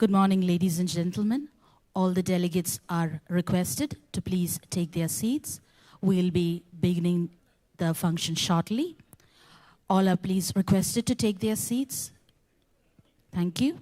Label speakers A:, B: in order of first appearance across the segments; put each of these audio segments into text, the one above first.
A: Good morning, ladies and gentlemen. All the delegates are requested to please take their seats. We'll be beginning the function shortly. All are please requested to take their seats. Thank you.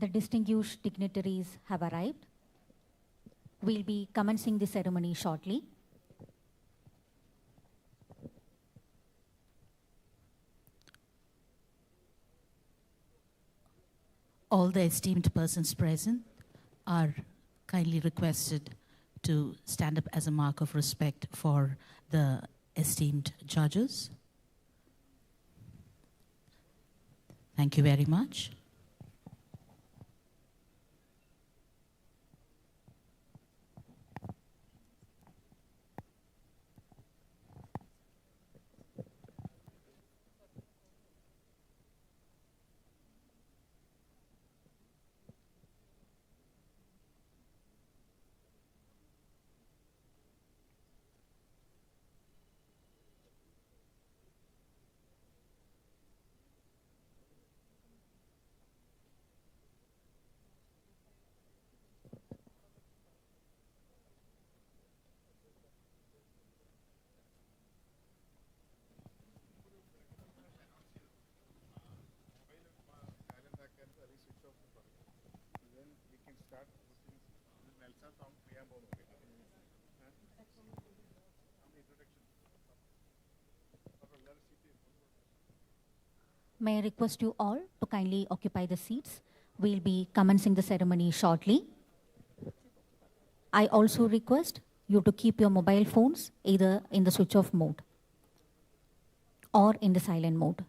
B: The distinguished dignitaries have arrived. We'll be commencing the ceremony shortly.
A: All the esteemed persons present are kindly requested to stand up as a mark of respect for the esteemed judges. Thank you very much.
B: May I request you all to kindly occupy the seats. We'll be commencing the ceremony shortly. I also request you to keep your mobile phones either in the switch off mode or in the silent mode.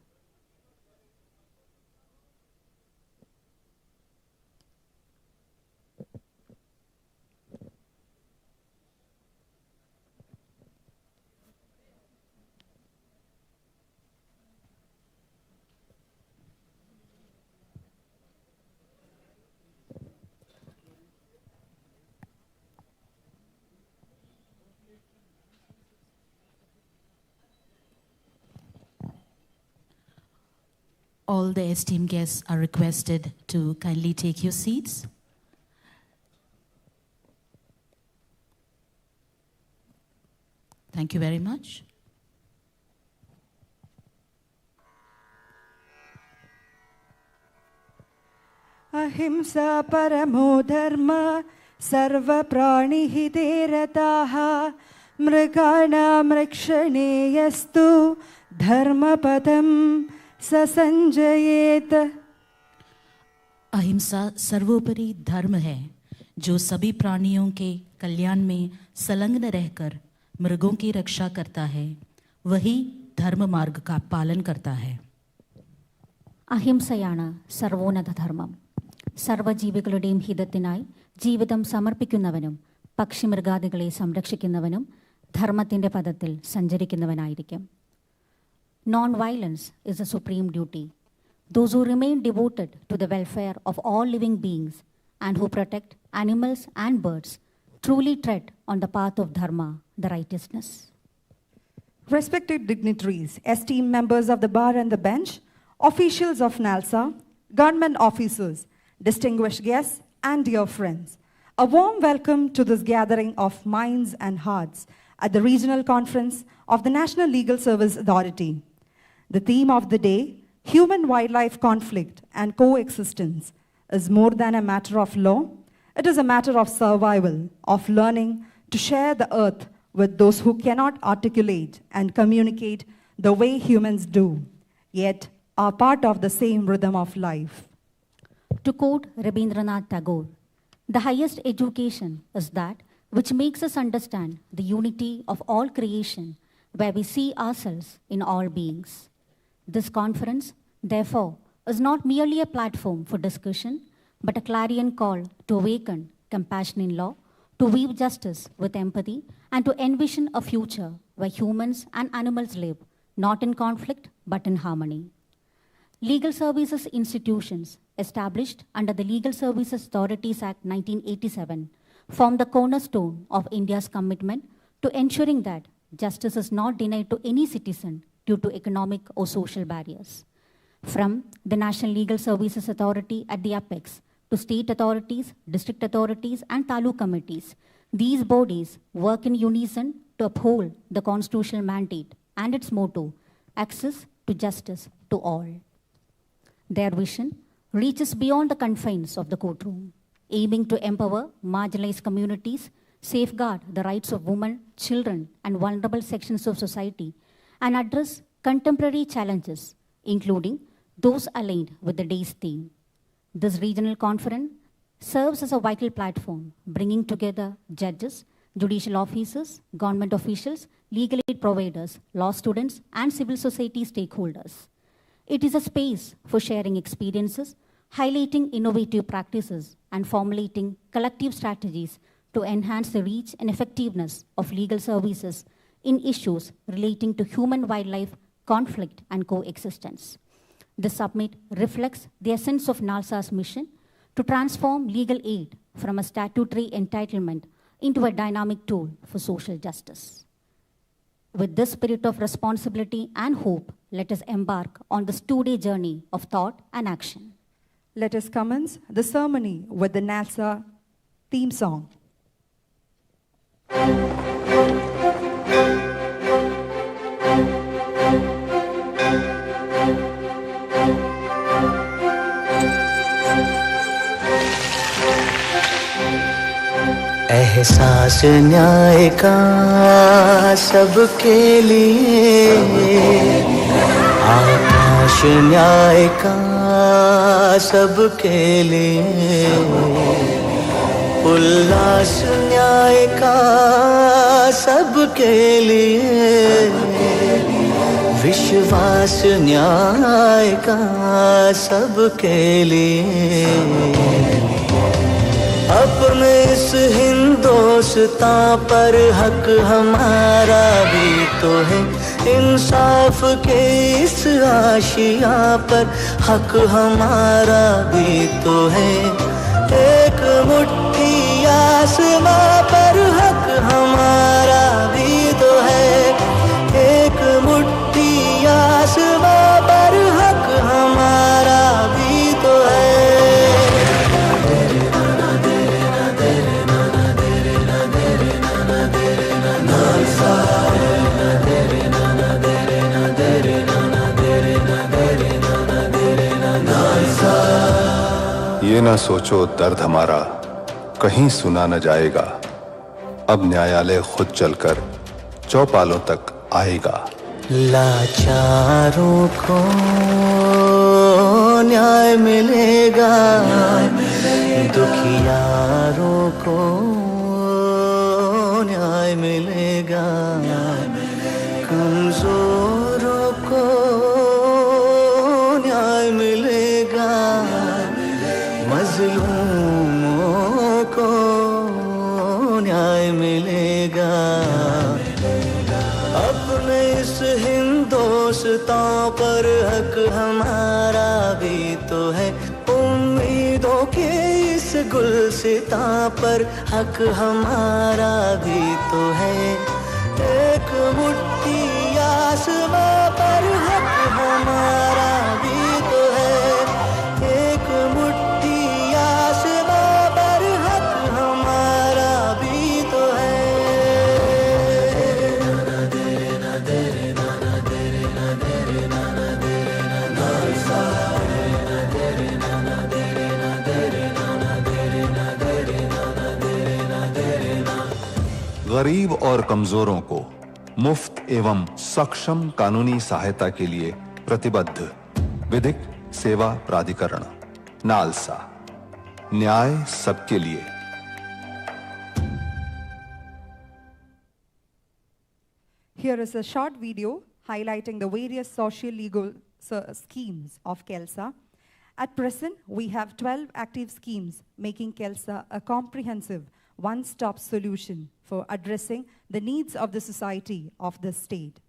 A: All the esteemed guests are requested to kindly take your seats. Thank you very much.
C: Ahimsa paramo dharma sarva prani hite rataha mrigana mrikshane yastu dharma padam ससंजयेत।
A: अहिंसा सर्वोपरि धर्म है जो सभी प्राणियों के कल्याण में संलग्न रहकर मृगों की रक्षा करता है, वही धर्म मार्ग का पालन करता है.
B: അഹിംസയാണ് സർവോന്നത ധർമ്മം. സർവ്വജീവികളുടെയും ഹിതത്തിനായി ജീവിതം സമർപ്പിക്കുന്നവനും പക്ഷിമൃഗാദികളെ സംരക്ഷിക്കുന്നവനും ധർമ്മത്തിൻ്റെ പദത്തിൽ സഞ്ചരിക്കുന്നവനായിരിക്കും. Non-violence is a supreme duty. Those who remain devoted to the welfare of all living beings and who protect animals and birds truly tread on the path of dharma, the righteousness.
C: Respected dignitaries, esteemed members of the bar and the bench, officials of NALSA, government officers, distinguished guests, and dear friends, a warm welcome to this gathering of minds and hearts at the regional conference of the National Legal Service Authority. The theme of the day, human-wildlife conflict and coexistence, is more than a matter of law. It is a matter of survival, of learning to share the earth with those who cannot articulate and communicate the way humans do, yet are part of the same rhythm of life.
B: To quote Rabindranath Tagore, the highest education is that which makes us understand the unity of all creation, where we see ourselves in all beings. This conference, therefore, is not merely a platform for discussion, but a clarion call to awaken compassion in law, to weave justice with empathy, and to envision a future where humans and animals live not in conflict, but in harmony. Legal services institutions established under the Legal Services Authorities Act 1987 form the cornerstone of India's commitment to ensuring that justice is not denied to any citizen due to economic or social barriers. From the National Legal Services Authority at the apex to state authorities, district authorities, and taluk committees, these bodies work in unison to uphold the constitutional mandate and its motto, access to justice to all. Their vision reaches beyond the confines of the courtroom, aiming to empower marginalized communities, safeguard the rights of women, children, and vulnerable sections of society, and address contemporary challenges, including those aligned with the day's theme. This regional conference serves as a vital platform, bringing together judges, judicial officers, government officials, legal aid providers, law students, and civil society stakeholders. It is a space for sharing experiences, highlighting innovative practices, and formulating collective strategies to enhance the reach and effectiveness of legal services in issues relating to human-wildlife conflict and coexistence. The summit reflects the essence of NALSA's mission to transform legal aid from a statutory entitlement into a dynamic tool for social justice. With this spirit of responsibility and hope, let us embark on this two-day journey of thought and action.
C: Let us commence the ceremony with the NALSA theme song.
D: एहसास न्याय का सबके लिए, आकाश न्याय का सबके लिए, उल्लास न्याय का सबके लिए, विश्वास न्याय का सबके लिए। अपने इस हिंदोस्तां पर हक हमारा भी तो है, इंसाफ के इस आशिया पर हक हमारा भी तो है। एक मुट्ठी आसमां पर हक हमारा भी तो है, एक मुट्ठी आसमां पर हक हमारा भी तो है।
E: ये ना सोचो दर्द हमारा कहीं सुना न जाएगा, अब न्यायालय खुद चलकर चौपालों तक आएगा।
D: लाचारों को न्याय मिलेगा, दुखियारों को न्याय मिलेगा, कमजोरों को न्याय मिलेगा, मजलूमों को न्याय मिलेगा। अपने इस हिंदोस्तां पर हक हमारा भी तो है, उम्मीदों के इस गुलसितां पर हक हमारा भी तो है। एक मुट्ठी आसमां पर हक हमारा भी तो है, एक मुट्ठी आसमां पर हक हमारा भी तो है।
E: गरीब और कमजोरों को मुफ्त एवं सक्षम कानूनी सहायता के लिए प्रतिबद्ध विधिक सेवा प्राधिकरण नालसा, न्याय सबके लिए।
C: Here is a short video highlighting the various social legal schemes of KELSA. At present, we have 12 active schemes making KELSA a comprehensive one-stop solution for addressing the needs of the society of the state.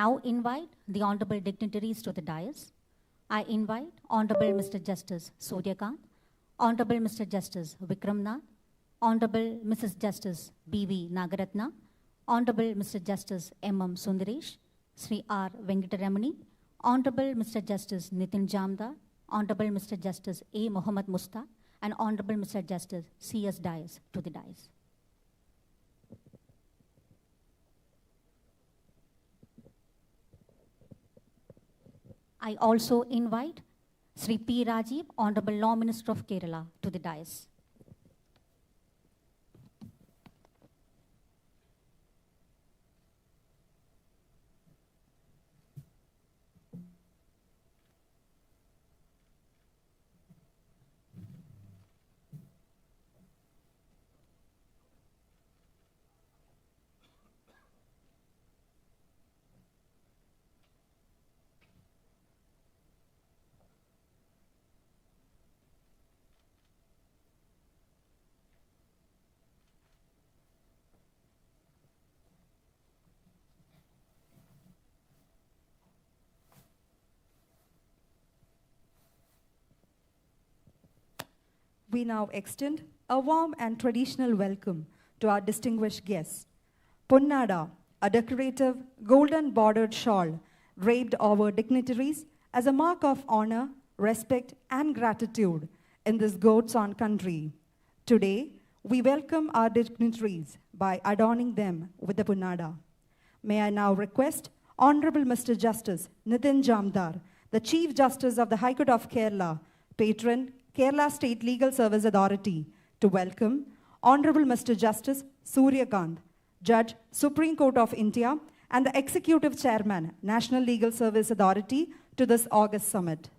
B: now invite the honorable dignitaries to the dais. I invite Honorable Mr. Justice Suryakant, Honorable Mr. Justice Vikram Nath, Honorable Mrs. Justice B.V. Nagaratna, Honorable Mr. Justice M.M. Sundaresh, Sri R. Venkataramani, Honorable Mr. Justice Nitin Jamdar, Honorable Mr. Justice A. Muhammad Mustaq, and Honorable Mr. Justice C.S. Dias to the dais. I also invite Sri P. Rajiv, Honorable Law Minister of Kerala, to the dais.
C: We now extend a warm and traditional welcome to our distinguished guests. Punnada, a decorative golden bordered shawl draped over dignitaries as a mark of honor, respect, and gratitude in this goats-on country. Today, we welcome our dignitaries by adorning them with the Punnada. May I now request Honorable Mr. Justice Nitin Jamdar, the Chief Justice of the High Court of Kerala, patron, Kerala State Legal Service Authority, to welcome Honorable Mr. Justice Suryakant, Judge, Supreme Court of India, and the Executive Chairman, National Legal Service Authority, to this August summit.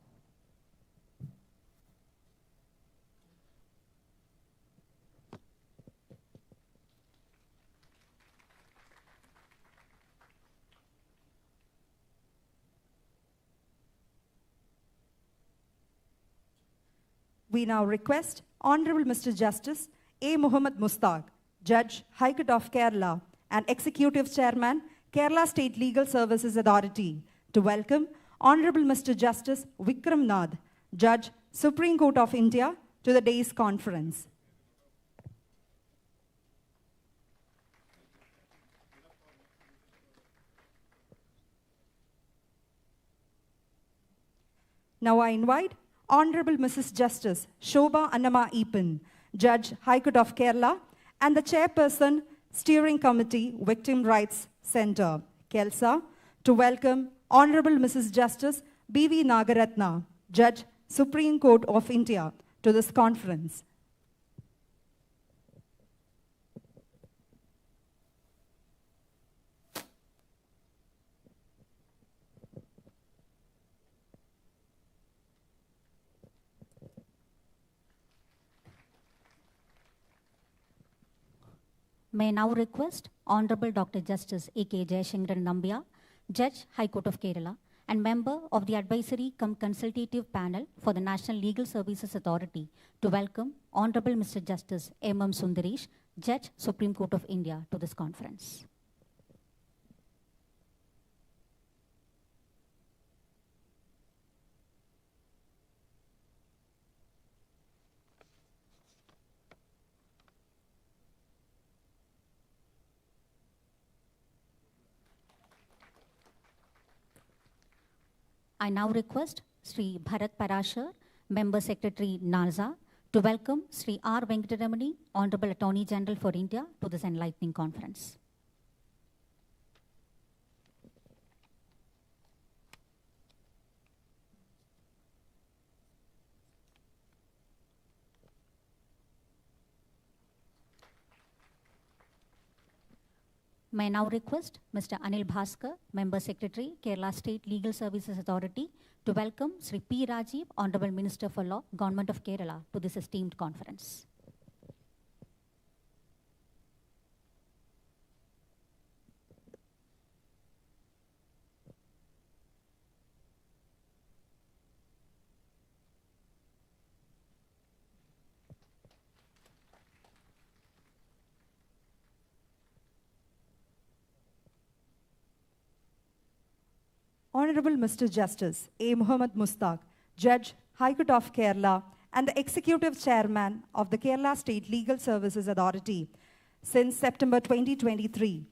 C: We now request Honorable Mr. Justice A. Muhammad Mustaq, Judge, High Court of Kerala, and Executive Chairman, Kerala State Legal Services Authority, to welcome Honorable Mr. Justice Vikram Nath, Judge, Supreme Court of India, to the day's conference. Now I invite Honorable Mrs. Justice Shobha Annama Eapen, Judge, High Court of Kerala, and the Chairperson, Steering Committee, Victim Rights Center, KELSA, to welcome Honorable Mrs. Justice B.V. Nagaratna, Judge, Supreme Court of India, to this conference.
B: May I now request Honorable Dr. Justice A.K. Jayashankaran Nambia, Judge, High Court of Kerala, and member of the Advisory cum Consultative Panel for the National Legal Services Authority, to welcome Honorable Mr. Justice M.M. Sundaresh, Judge, Supreme Court of India, to this conference. I now request Sri Bharat Parashar, Member Secretary NARSA, to welcome Sri R. Venkataramani, Honorable Attorney General for India, to this enlightening conference. May I now request Mr. Anil Bhaskar, Member Secretary, Kerala State Legal Services Authority, to welcome Sri P. Rajiv, Honorable Minister for Law, Government of Kerala, to this esteemed conference.
C: Honorable Mr. Justice A. Muhammad Mustaq, Judge, High Court of Kerala, and the Executive Chairman of the Kerala State Legal Services Authority since September 2023,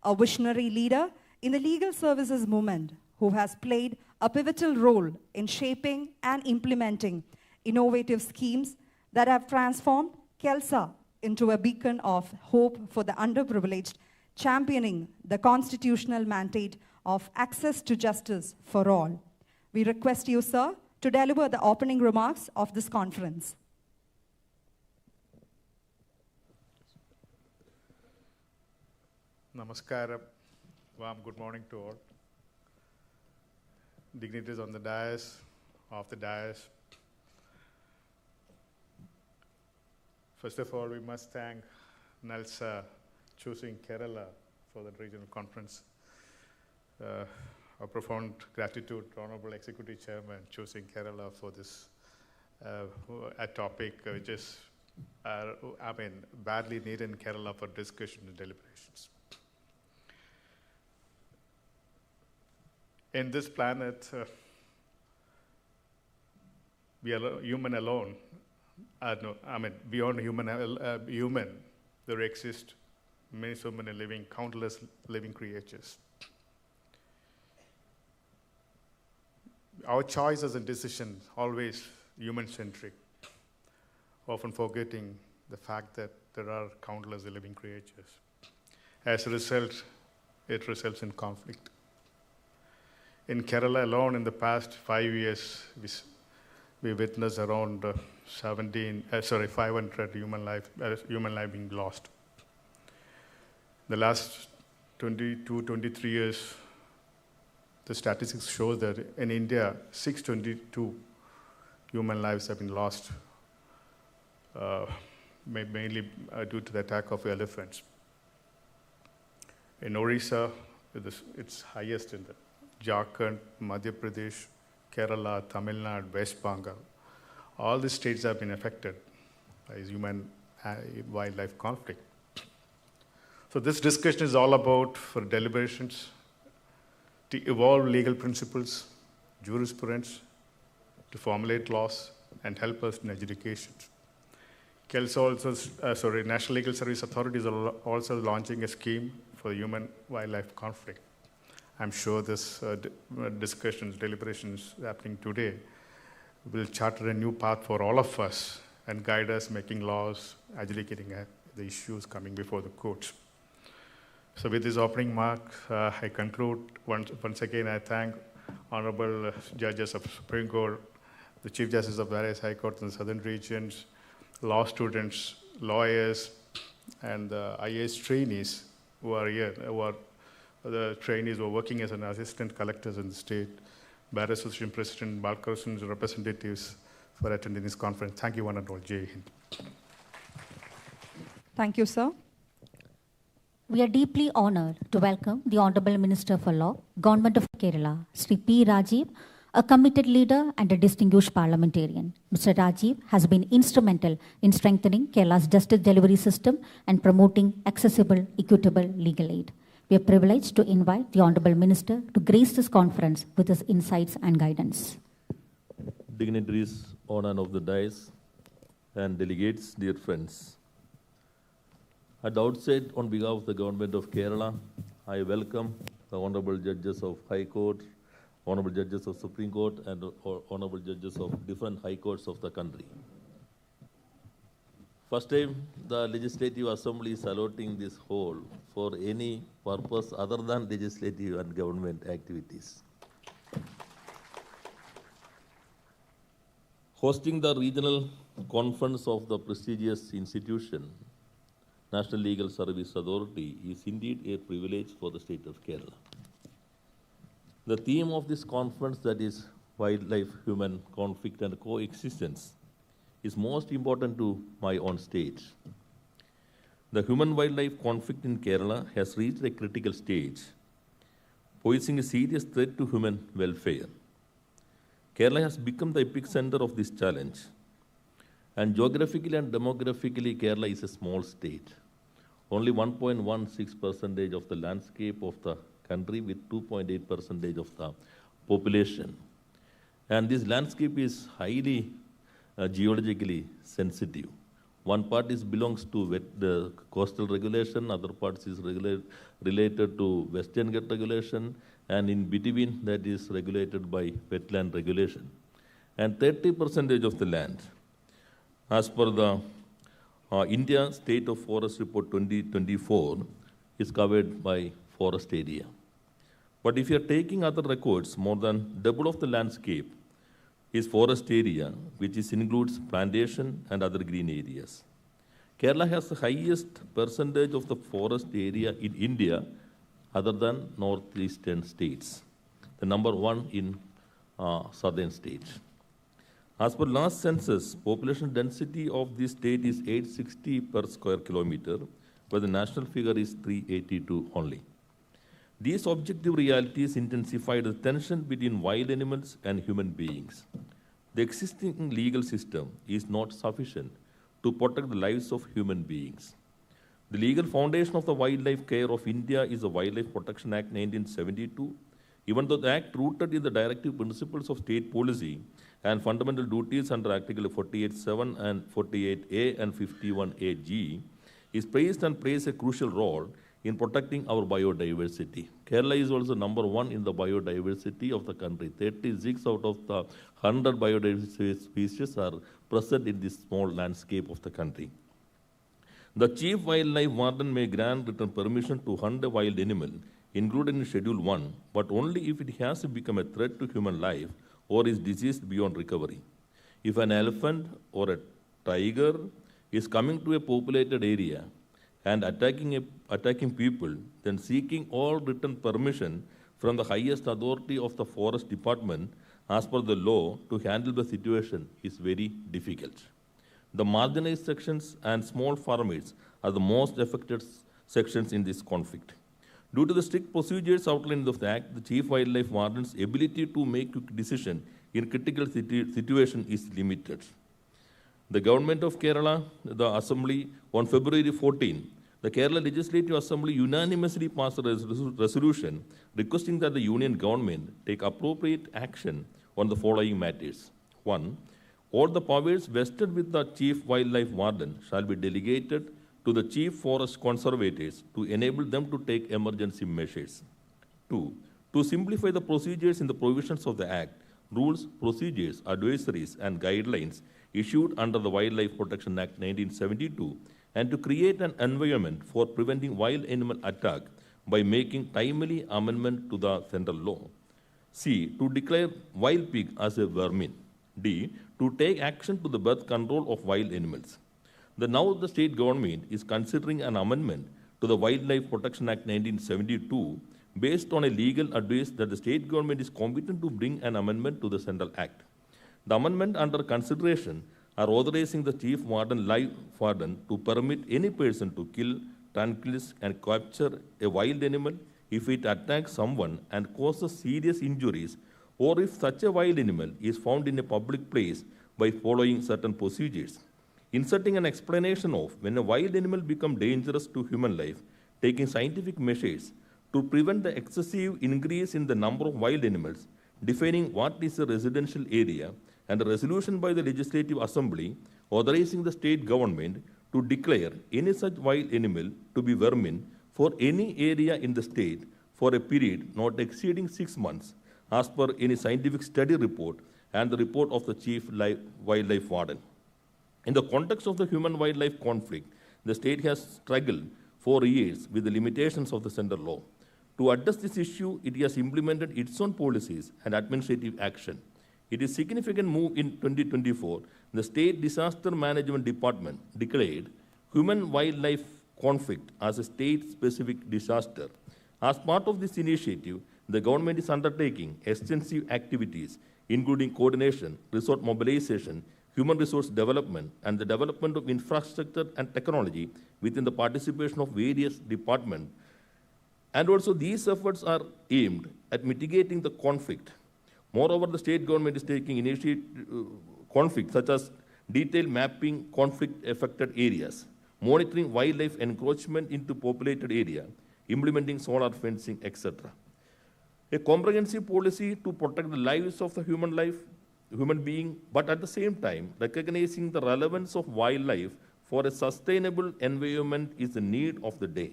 C: a visionary leader in the legal services movement who has played a pivotal role in shaping and implementing innovative schemes that have transformed KELSA into a beacon of hope for the underprivileged, championing the constitutional mandate of access to justice for all. We request you, sir, to deliver the opening remarks of this conference.
F: Namaskaram. Warm good morning to all. Dignitaries on the dais, off the dais. First of all, we must thank NELSA choosing Kerala for the regional conference. Our profound gratitude to Honorable Executive Chairman choosing Kerala for this a topic which is, badly needed in Kerala for discussion and deliberations. In this planet, we are human alone. Beyond human, there exist so many countless living creatures. Our choices and decisions always human-centric, often forgetting the fact that there are countless living creatures. As a result, it results in conflict. In Kerala alone, in the past 5 years, we witnessed around 500 human life being lost. The last 22, 23 years, the statistics show that in India, 622 human lives have been lost, mainly due to the attack of elephants. In Orissa, it's highest in the Jharkhand, Madhya Pradesh, Kerala, Tamil Nadu, West Bengal. All these states have been affected by human-wildlife conflict. So this discussion is all about, for deliberations, to evolve legal principles, jurisprudence, to formulate laws, and help us in education. KELSA National Legal Service Authority is also launching a scheme for human-wildlife conflict. I'm sure this discussions, deliberations happening today will charter a new path for all of us and guide us making laws, adjudicating the issues coming before the courts. So with this opening mark, I conclude. Once again, I thank Honorable Judges of Supreme Court, the Chief Justice of various High Courts in the Southern regions, law students, lawyers, and the IAS trainees who are here, the trainees who are working as an assistant collectors in the state, Bar Association President, Bar Corporation's representatives for attending this conference. Thank you, one and all. Jai Hind.
C: Thank you, sir.
B: We are deeply honored to welcome the Honorable Minister for Law, Government of Kerala, Sri P. Rajeev, a committed leader and a distinguished parliamentarian. Mr. Rajeev has been instrumental in strengthening Kerala's justice delivery system and promoting accessible, equitable legal aid. We are privileged to invite the Honorable Minister to grace this conference with his insights and guidance.
G: Dignitaries on and off the dais and delegates, dear friends. At the outset, on behalf of the Government of Kerala, I welcome the Honorable Judges of High Court, Honorable Judges of Supreme Court, and Honorable Judges of different High Courts of the country. First time, the Legislative Assembly is allotting this hall for any purpose other than legislative and government activities. Hosting the regional conference of the prestigious institution, National Legal Service Authority, is indeed a privilege for the state of Kerala. The theme of this conference, that is wildlife, human conflict and coexistence, is most important to my own state. The human-wildlife conflict in Kerala has reached a critical stage, posing a serious threat to human welfare. Kerala has become the epicenter of this challenge. And geographically and demographically, Kerala is a small state. Only 1.16% of the landscape of the country with 2.8% of the population. And this landscape is highly geologically sensitive. One part belongs to the coastal regulation, other parts is related to Western Ghats regulation, and in between that is regulated by wetland regulation. And 30% of the land, as per the India State of Forest Report 2024, is covered by forest area. But if you are taking other records, more than double of the landscape is forest area, which includes plantation and other green areas. Kerala has the highest percentage of the forest area in India other than northeastern states, the number one in southern states. As per last census, population density of this state is 860 per square kilometer, but the national figure is 382 only. These objective realities intensify the tension between wild animals and human beings. The existing legal system is not sufficient to protect the lives of human beings. The legal foundation of the wildlife care of India is the Wildlife Protection Act 1972. Even though the Act rooted in the directive principles of state policy and fundamental duties under Article 48(7) and 48A and 51AG, is praised and plays a crucial role in protecting our biodiversity. Kerala is also number one in the biodiversity of the country. 36 out of the 100 biodiversity species are present in this small landscape of the country. The Chief Wildlife Warden may grant written permission to hunt a wild animal, included in Schedule 1, but only if it has become a threat to human life or is diseased beyond recovery. If an elephant or a tiger is coming to a populated area and attacking people, then seeking all written permission from the highest authority of the forest department as per the law to handle the situation is very difficult. The marginalized sections and small farmers are the most affected sections in this conflict. Due to the strict procedures outlined of the Act, the Chief Wildlife Warden's ability to make quick decision in critical situation is limited. The Government of Kerala, the Assembly, on February 14, the Kerala Legislative Assembly unanimously passed a resolution requesting that the Union Government take appropriate action on the following matters. 1. All the powers vested with the Chief Wildlife Warden shall be delegated to the Chief Forest Conservators to enable them to take emergency measures. 2. To simplify the procedures in the provisions of the Act, rules, procedures, advisories, and guidelines issued under the Wildlife Protection Act 1972, and to create an environment for preventing wild animal attack by making timely amendment to the central law. C. To declare wild pig as a vermin. D. To take action to the birth control of wild animals. Now the state government is considering an amendment to the Wildlife Protection Act 1972 based on a legal advice that the state government is competent to bring an amendment to the Central Act. The amendment under consideration are authorizing the Chief Warden to permit any person to kill, tranquilize, and capture a wild animal if it attacks someone and causes serious injuries, or if such a wild animal is found in a public place by following certain procedures. Inserting an explanation of when a wild animal becomes dangerous to human life, taking scientific measures to prevent the excessive increase in the number of wild animals, defining what is a residential area, and a resolution by the Legislative Assembly authorizing the state government to declare any such wild animal to be vermin for any area in the state for a period not exceeding 6 months, as per any scientific study report and the report of the Chief Wildlife Warden. In the context of the human-wildlife conflict, the state has struggled for years with the limitations of the central law. To address this issue, it has implemented its own policies and administrative action. It is a significant move in 2024. The State Disaster Management Department declared human-wildlife conflict as a state-specific disaster. As part of this initiative, the government is undertaking extensive activities, including coordination, resource mobilization, human resource development, and the development of infrastructure and technology within the participation of various departments. And also these efforts are aimed at mitigating the conflict. Moreover, the state government is taking conflicts such as detailed mapping conflict-affected areas, monitoring wildlife encroachment into populated area, implementing solar fencing, etc. A comprehensive policy to protect the lives of the human being, but at the same time, recognizing the relevance of wildlife for a sustainable environment is the need of the day.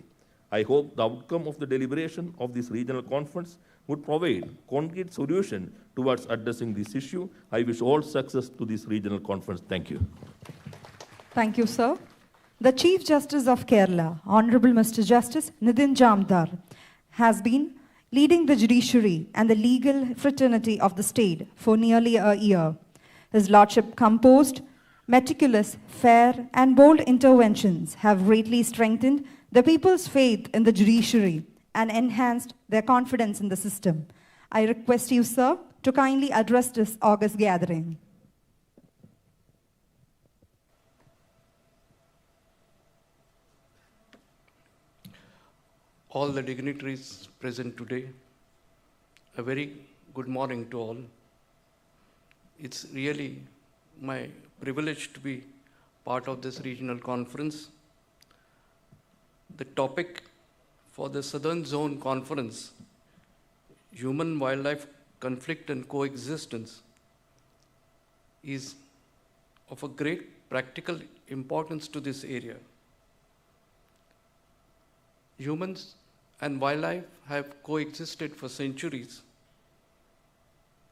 G: I hope the outcome of the deliberation of this regional conference would provide concrete solution towards addressing this issue. I wish all success to this regional conference. Thank you.
C: Thank you, sir. The Chief Justice of Kerala, Honorable Mr. Justice Nidhin Jamdar, has been leading the judiciary and the legal fraternity of the state for nearly a year. His Lordship composed, meticulous, fair, and bold interventions have greatly strengthened the people's faith in the judiciary and enhanced their confidence in the system. I request you, sir, to kindly address this august gathering.
H: All the dignitaries present today, a very good morning to all. It's really my privilege to be part of this regional conference. The topic for the Southern Zone Conference, Human-Wildlife Conflict and Coexistence, is of a great practical importance to this area. Humans and wildlife have coexisted for centuries,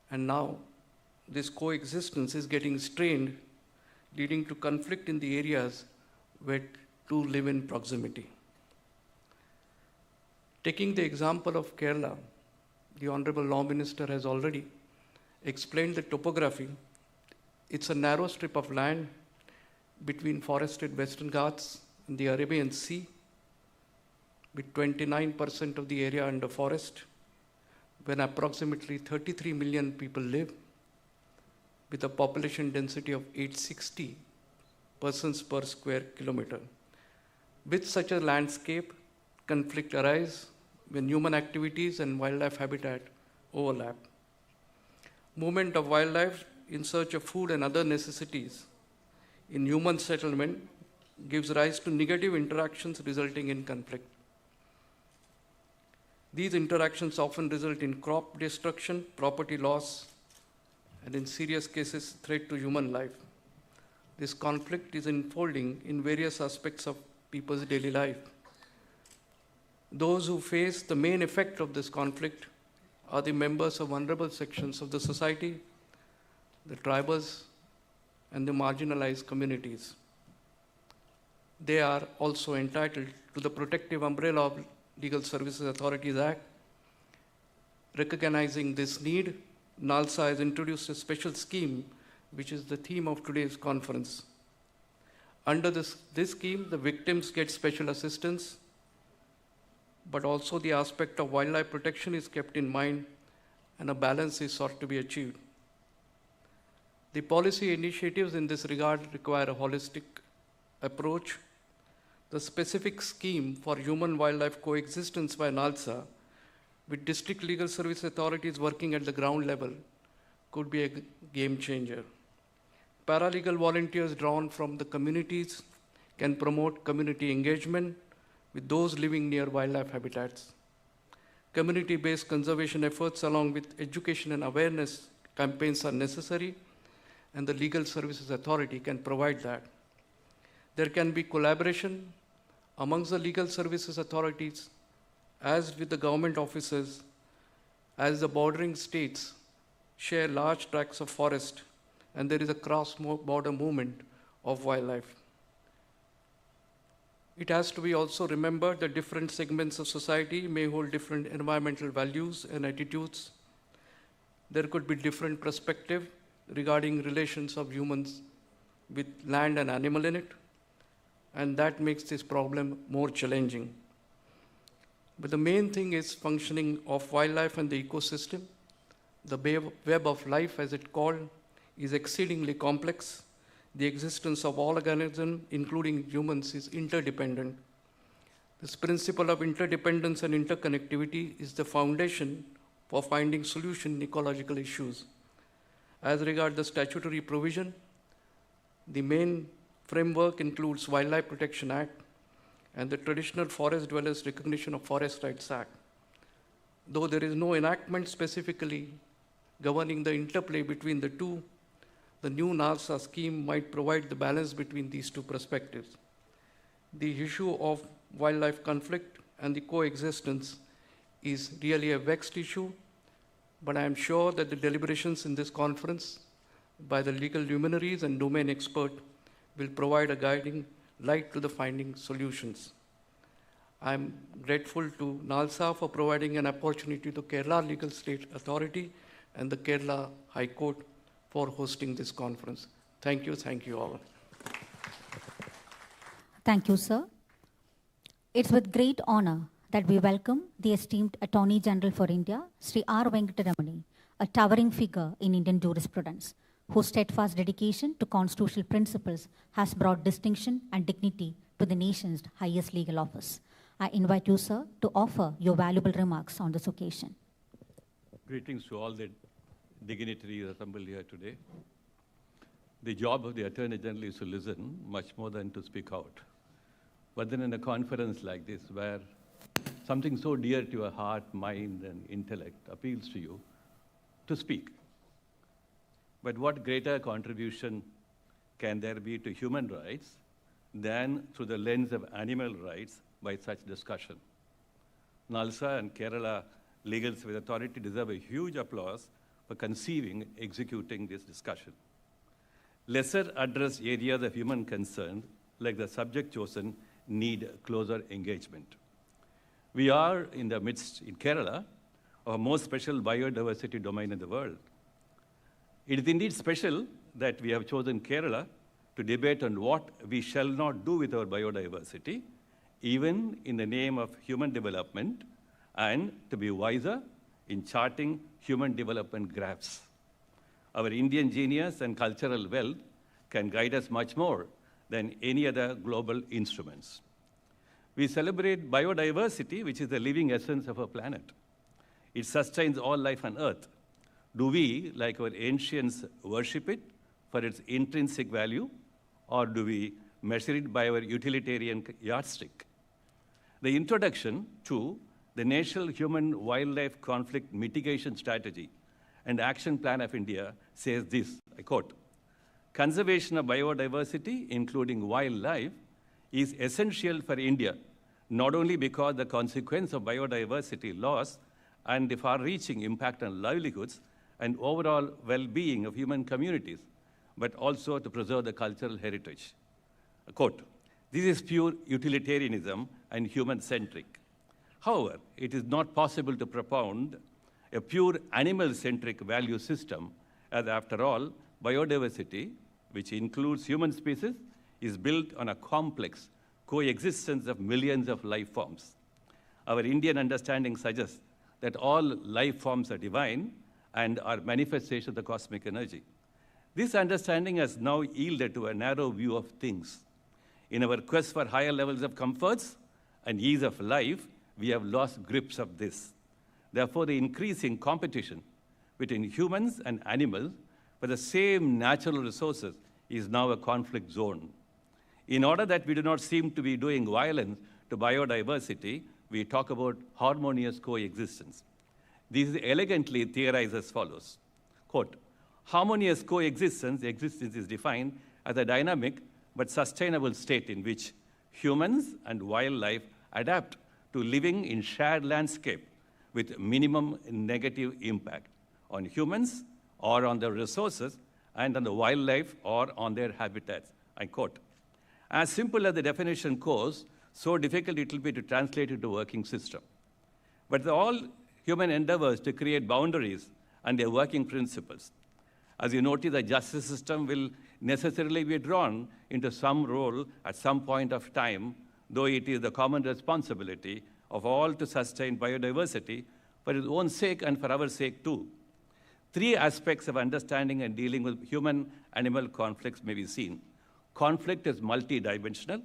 H: and now this coexistence is getting strained, leading to conflict in the areas where two live in proximity. Taking the example of Kerala, the Honorable Law Minister has already explained the topography. It's a narrow strip of land between forested Western Ghats and the Arabian Sea, with 29% of the area under forest, when approximately 33 million people live, with a population density of 860 persons per square kilometer. With such a landscape, conflict arises when human activities and wildlife habitat overlap. Movement of wildlife in search of food and other necessities in human settlement gives rise to negative interactions resulting in conflict. These interactions often result in crop destruction, property loss, and in serious cases, threat to human life. This conflict is unfolding in various aspects of people's daily life. Those who face the main effect of this conflict are the members of vulnerable sections of the society, the tribals, and the marginalized communities. They are also entitled to the protective umbrella of Legal Services Authorities Act. Recognizing this need, NALSA has introduced a special scheme, which is the theme of today's conference. Under this scheme, the victims get special assistance, but also the aspect of wildlife protection is kept in mind and a balance is sought to be achieved. The policy initiatives in this regard require a holistic approach. The specific scheme for human-wildlife coexistence by NALSA, with district legal service authorities working at the ground level, could be a game changer. Paralegal volunteers drawn from the communities can promote community engagement with those living near wildlife habitats. Community-based conservation efforts along with education and awareness campaigns are necessary, and the Legal Services Authority can provide that. There can be collaboration amongst the legal services authorities as with the government officers, as the bordering states share large tracts of forest and there is a cross-border movement of wildlife. It has to be also remembered that different segments of society may hold different environmental values and attitudes. There could be different perspective regarding relations of humans with land and animal in it, and that makes this problem more challenging. But the main thing is functioning of wildlife and the ecosystem. The web of life, as it's called, is exceedingly complex. The existence of all organisms, including humans, is interdependent. This principle of interdependence and interconnectivity is the foundation for finding solutions in ecological issues. As regards the statutory provision, the main framework includes Wildlife Protection Act and the Traditional Forest Dwellers Recognition of Forest Rights Act. Though there is no enactment specifically governing the interplay between the two, the new NALSA scheme might provide the balance between these two perspectives. The issue of wildlife conflict and the coexistence is really a vexed issue, but I am sure that the deliberations in this conference by the legal luminaries and domain expert will provide a guiding light to the finding solutions. I am grateful to NALSA for providing an opportunity to Kerala Legal State Authority and the Kerala High Court for hosting this conference. Thank you all.
B: Thank you, sir. It's with great honor that we welcome the esteemed Attorney General for India, Sri R. Venkataramani, a towering figure in Indian jurisprudence, whose steadfast dedication to constitutional principles has brought distinction and dignity to the nation's highest legal office. I invite you, sir, to offer your valuable remarks on this occasion.
I: Greetings to all the dignitaries assembled here today. The job of the Attorney General is to listen much more than to speak out. But then in a conference like this, where something so dear to your heart, mind, and intellect appeals to you, to speak. But what greater contribution can there be to human rights than through the lens of animal rights by such discussion? NALSA and Kerala Legal Service Authority deserve a huge applause for conceiving, executing this discussion. Lesser addressed areas of human concern, like the subject chosen, need closer engagement. We are in the midst, in Kerala, of a most special biodiversity domain in the world. It is indeed special that we have chosen Kerala to debate on what we shall not do with our biodiversity, even in the name of human development, and to be wiser in charting human development graphs. Our Indian genius and cultural wealth can guide us much more than any other global instruments. We celebrate biodiversity, which is the living essence of our planet. It sustains all life on Earth. Do we, like our ancients, worship it for its intrinsic value, or do we measure it by our utilitarian yardstick? The introduction to the National Human-Wildlife Conflict Mitigation Strategy and Action Plan of India says this, I quote, "Conservation of biodiversity, including wildlife, is essential for India, not only because the consequence of biodiversity loss and the far-reaching impact on livelihoods and overall well-being of human communities, but also to preserve the cultural heritage." I quote, "This is pure utilitarianism and human-centric. However, it is not possible to propound a pure animal-centric value system, as after all, biodiversity, which includes human species, is built on a complex coexistence of millions of life forms. Our Indian understanding suggests that all life forms are divine and are manifestations of the cosmic energy. This understanding has now yielded to a narrow view of things. In our quest for higher levels of comforts and ease of life, we have lost grips of this. Therefore, the increasing competition between humans and animals for the same natural resources is now a conflict zone. In order that we do not seem to be doing violence to biodiversity, we talk about harmonious coexistence. This is elegantly theorized as follows. Quote, "Harmonious coexistence is defined as a dynamic but sustainable state in which humans and wildlife adapt to living in shared landscape with minimum negative impact on humans or on the resources and on the wildlife or on their habitats." I quote. As simple as the definition goes, so difficult it will be to translate into a working system. But all human endeavors to create boundaries and their working principles. As you notice, the justice system will necessarily be drawn into some role at some point of time, though it is the common responsibility of all to sustain biodiversity for its own sake and for our sake too. Three aspects of understanding and dealing with human-animal conflicts may be seen. Conflict is multidimensional,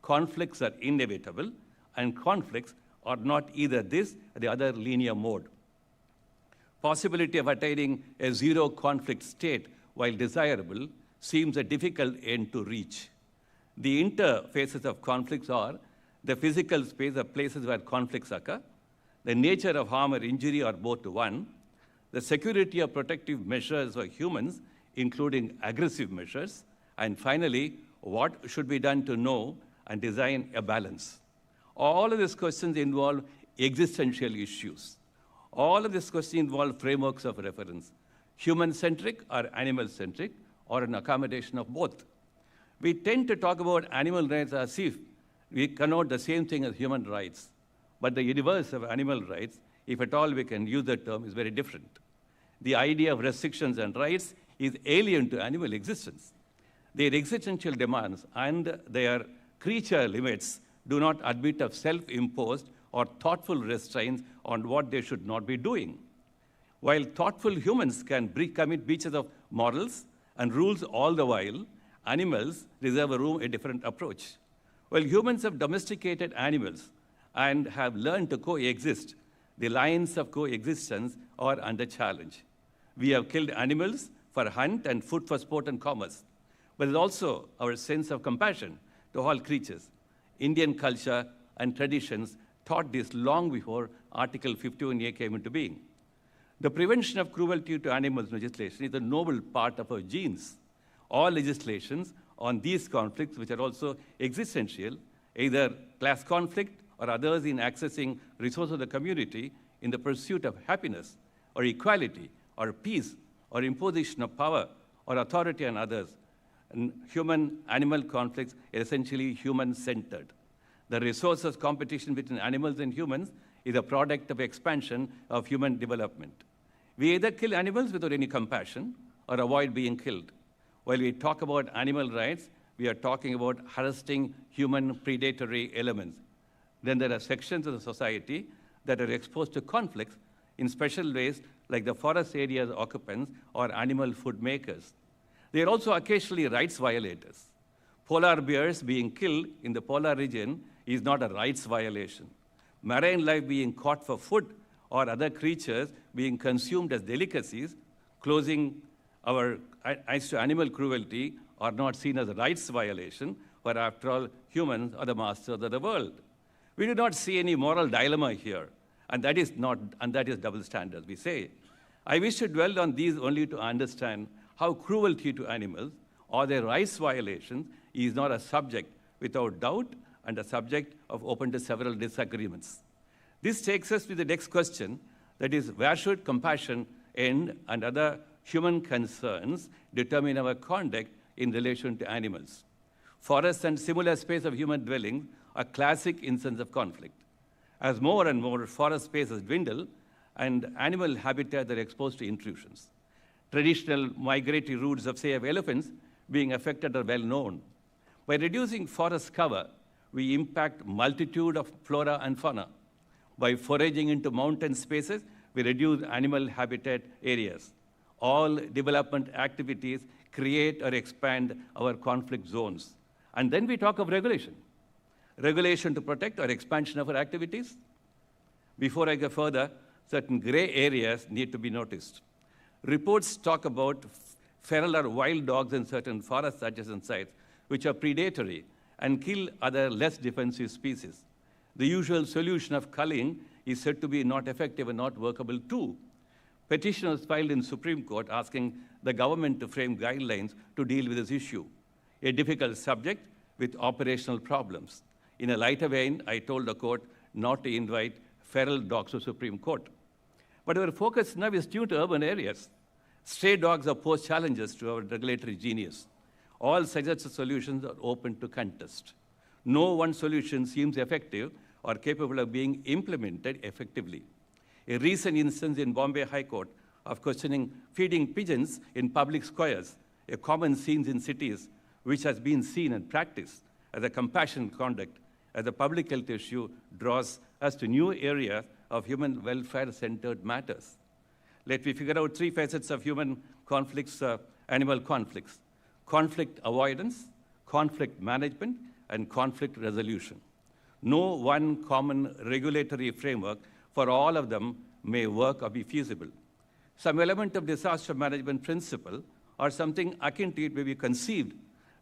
I: conflicts are inevitable, and conflicts are not either this or the other linear mode. Possibility of attaining a zero conflict state, while desirable, seems a difficult end to reach. The interfaces of conflicts are the physical space of places where conflicts occur, the nature of harm or injury are both one, the security of protective measures for humans, including aggressive measures, and finally, what should be done to know and design a balance. All of these questions involve existential issues. All of these questions involve frameworks of reference, human-centric or animal-centric, or an accommodation of both. We tend to talk about animal rights as if we connote the same thing as human rights, but the universe of animal rights, if at all we can use that term, is very different. The idea of restrictions and rights is alien to animal existence. Their existential demands and their creature limits do not admit of self-imposed or thoughtful restraints on what they should not be doing. While thoughtful humans can commit breaches of morals and rules all the while, animals reserve a different approach. While humans have domesticated animals and have learned to coexist, the lines of coexistence are under challenge. We have killed animals for hunt and food for sport and commerce, but it's also our sense of compassion to all creatures. Indian culture and traditions taught this long before Article 51A came into being. The prevention of cruelty to animals legislation is a noble part of our genes. All legislations on these conflicts, which are also existential, either class conflict or others in accessing resources of the community in the pursuit of happiness or equality or peace or imposition of power or authority on others, and human-animal conflicts are essentially human-centered. The resources competition between animals and humans is a product of expansion of human development. We either kill animals without any compassion or avoid being killed. While we talk about animal rights, we are talking about harassing human predatory elements. Then there are sections of the society that are exposed to conflicts in special ways, like the forest areas occupants or animal food makers. They are also occasionally rights violators. Polar bears being killed in the polar region is not a rights violation. Marine life being caught for food or other creatures being consumed as delicacies, closing our eyes to animal cruelty, are not seen as a rights violation, for after all, humans are the masters of the world. We do not see any moral dilemma here, and that is double standards, we say. I wish to dwell on these only to understand how cruelty to animals or their rights violations is not a subject without doubt and a subject of open to several disagreements. This takes us to the next question, that is, where should compassion end and other human concerns determine our conduct in relation to animals? Forests and similar space of human dwelling are classic instances of conflict. As more and more forest spaces dwindle and animal habitats are exposed to intrusions. Traditional migratory routes of, say, of elephants being affected are well known. By reducing forest cover, we impact multitude of flora and fauna. By foraging into mountain spaces, we reduce animal habitat areas. All development activities create or expand our conflict zones. And then we talk of regulation. Regulation to protect or expansion of our activities. Before I go further, certain gray areas need to be noticed. Reports talk about feral or wild dogs in certain forest adjacent sites, which are predatory and kill other less defensive species. The usual solution of culling is said to be not effective and not workable too. Petitioners filed in Supreme Court asking the government to frame guidelines to deal with this issue, a difficult subject with operational problems. In a lighter vein, I told the court not to invite feral dogs to Supreme Court. But our focus now is tuned to urban areas. Stray dogs are pose challenges to our regulatory genius. All suggested solutions are open to contest. No one solution seems effective or capable of being implemented effectively. A recent instance in Bombay High Court of questioning feeding pigeons in public squares, a common scene in cities, which has been seen and practiced as a compassionate conduct, as a public health issue, draws us to new areas of human welfare-centered matters. Let me figure out three facets of human conflicts, animal conflicts: conflict avoidance, conflict management, and conflict resolution. No one common regulatory framework for all of them may work or be feasible. Some element of disaster management principle or something akin to it may be conceived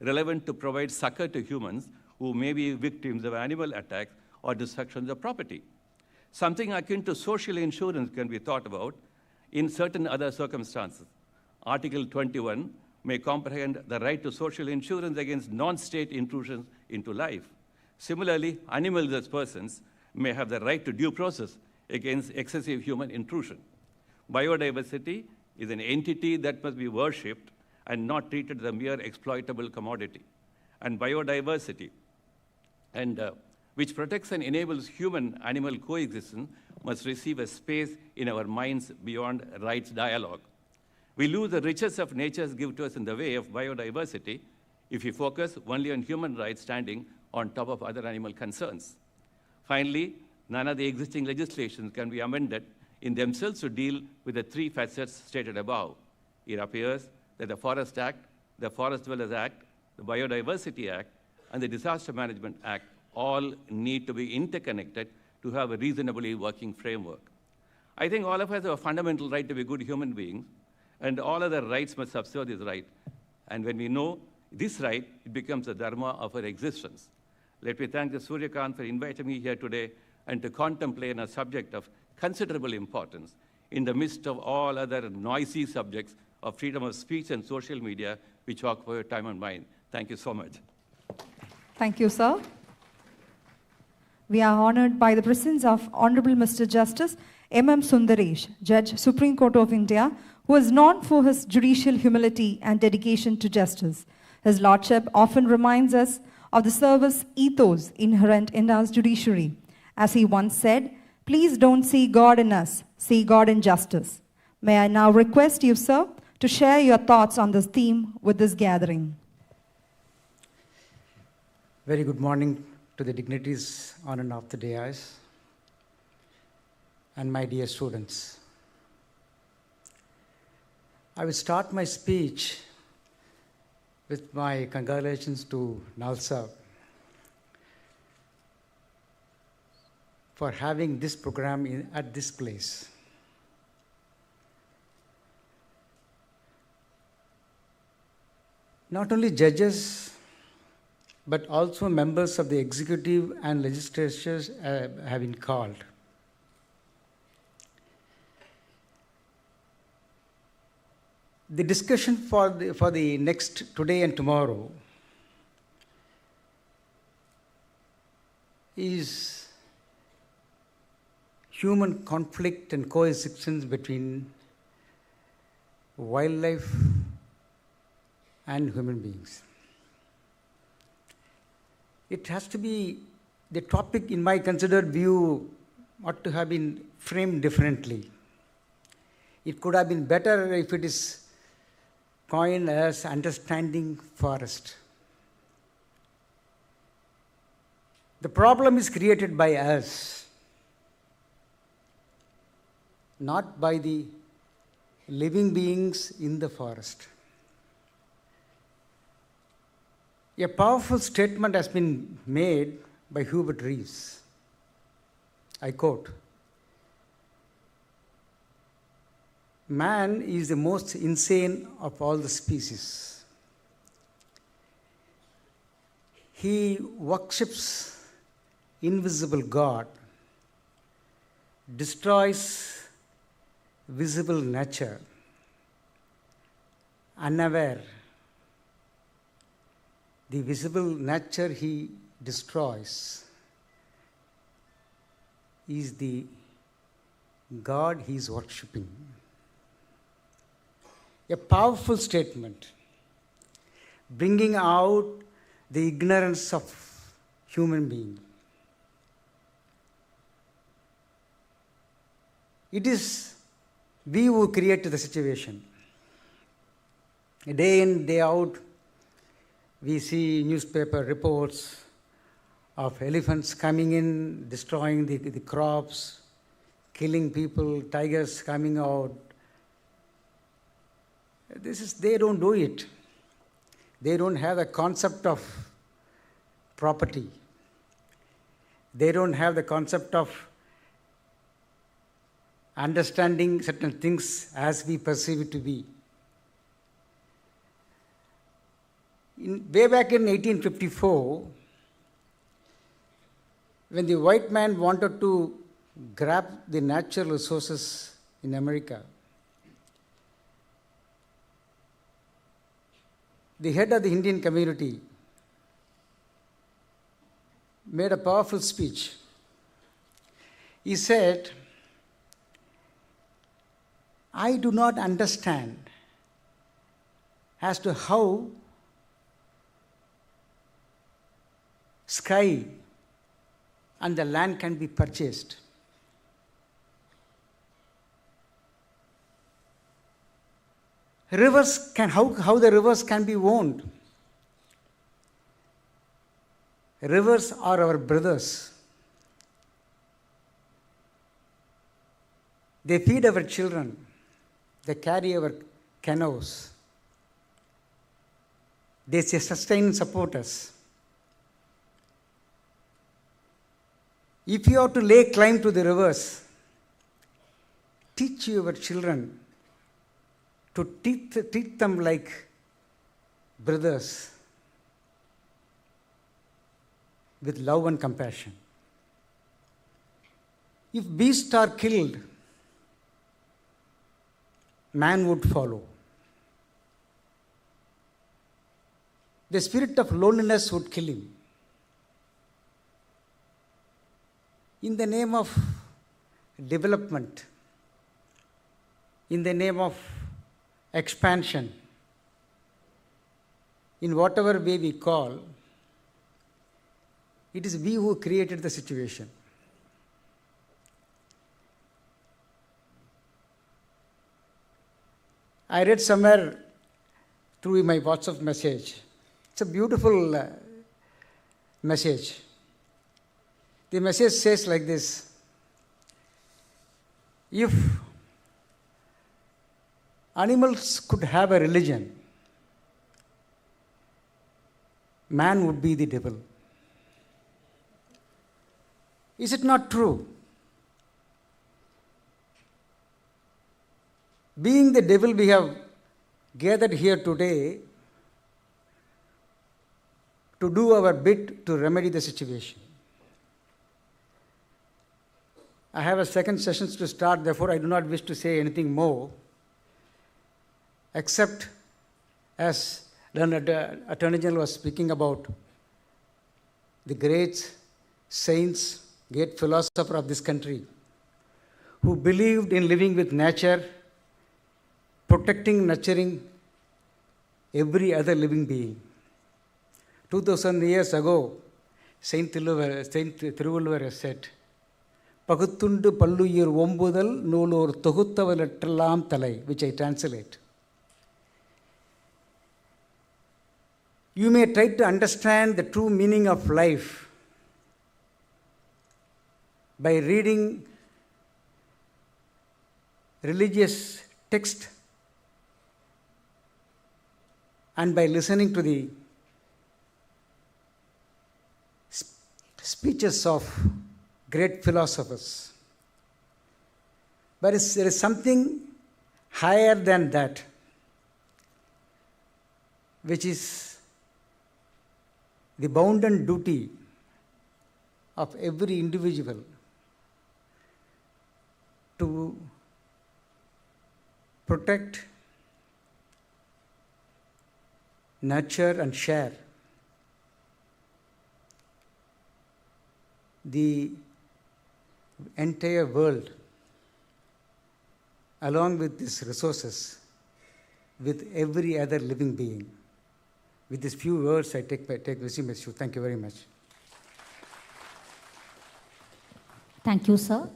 I: relevant to provide succor to humans who may be victims of animal attacks or destructions of property. Something akin to social insurance can be thought about in certain other circumstances. Article 21 may comprehend the right to social insurance against non-state intrusions into life. Similarly, animals as persons may have the right to due process against excessive human intrusion. Biodiversity is an entity that must be worshipped and not treated as a mere exploitable commodity. And biodiversity, which protects and enables human-animal coexistence, must receive a space in our minds beyond rights dialogue. We lose the riches of nature's give to us in the way of biodiversity if we focus only on human rights standing on top of other animal concerns. Finally, none of the existing legislations can be amended in themselves to deal with the three facets stated above. It appears that the Forest Act, the Forest Dwellers Act, the Biodiversity Act, and the Disaster Management Act all need to be interconnected to have a reasonably working framework. I think all of us have a fundamental right to be good human beings, and all other rights must subserve this right. And when we know this right, it becomes the dharma of our existence. Let me thank the Suryakant for inviting me here today and to contemplate a subject of considerable importance in the midst of all other noisy subjects of freedom of speech and social media which occupy your time and mind. Thank you so much.
C: Thank you, sir. We are honored by the presence of Honorable Mr. Justice M.M. Sundaresh, Judge, Supreme Court of India, who is known for his judicial humility and dedication to justice. His Lordship often reminds us of the service ethos inherent in our judiciary. As he once said, "Please don't see God in us, see God in justice." May I now request you, sir, to share your thoughts on this theme with this gathering.
J: Very good morning to the dignitaries on and off the dais, and my dear students. I will start my speech with my congratulations to KELSA for having this program at this place. Not only judges, but also members of the executive and legislatures have been called. The discussion for the next today and tomorrow is human conflict and coexistence between wildlife and human beings. It has to be, the topic in my considered view ought to have been framed differently. It could have been better if it is coined as understanding forest. The problem is created by us, not by the living beings in the forest. A powerful statement has been made by Hubert Reeves. I quote, "Man is the most insane of all the species. He worships invisible God, destroys visible nature, unaware. The visible nature he destroys is the God he is worshipping." A powerful statement, bringing out the ignorance of human being. It is we who create the situation. Day in, day out, we see newspaper reports of elephants coming in, destroying the crops, killing people, tigers coming out. They don't do it. They don't have a concept of property. They don't have the concept of understanding certain things as we perceive it to be. Way back in 1854, when the white man wanted to grab the natural resources in America. The head of the Indian community made a powerful speech. He said, I do not understand as to how sky and the land can be purchased. Rivers can, how the rivers can be owned. Rivers are our brothers. They feed our children. They carry our canoes. They sustain and support us. If you have to lay claim to the rivers, teach your children to treat them like brothers with love and compassion. If beasts are killed, man would follow. The spirit of loneliness would kill him. In the name of development, in the name of expansion, in whatever way we call, it is we who created the situation. I read somewhere through my WhatsApp message. It's a beautiful message. The message says like this: if animals could have a religion, man would be the devil. Is it not true? Being the devil, we have gathered here today to do our bit to remedy the situation. I have a second session to start, therefore I do not wish to say anything more, except as the Attorney General was speaking about the great saints, great philosopher of this country, who believed in living with nature, protecting, nurturing every other living being. 2000 years ago, Saint Thiruvalluvar said, Paguttundu Palluyir Ombudal Nulur Toguttavalattralam Talai, which I translate. You may try to understand the true meaning of life by reading religious text and by listening to the speeches of great philosophers. But there is something higher than that, which is the bounden duty of every individual to protect, nurture and share the entire world along with these resources with every other living being. With these few words, I take resume with you. Thank you very much.
B: Thank you, sir.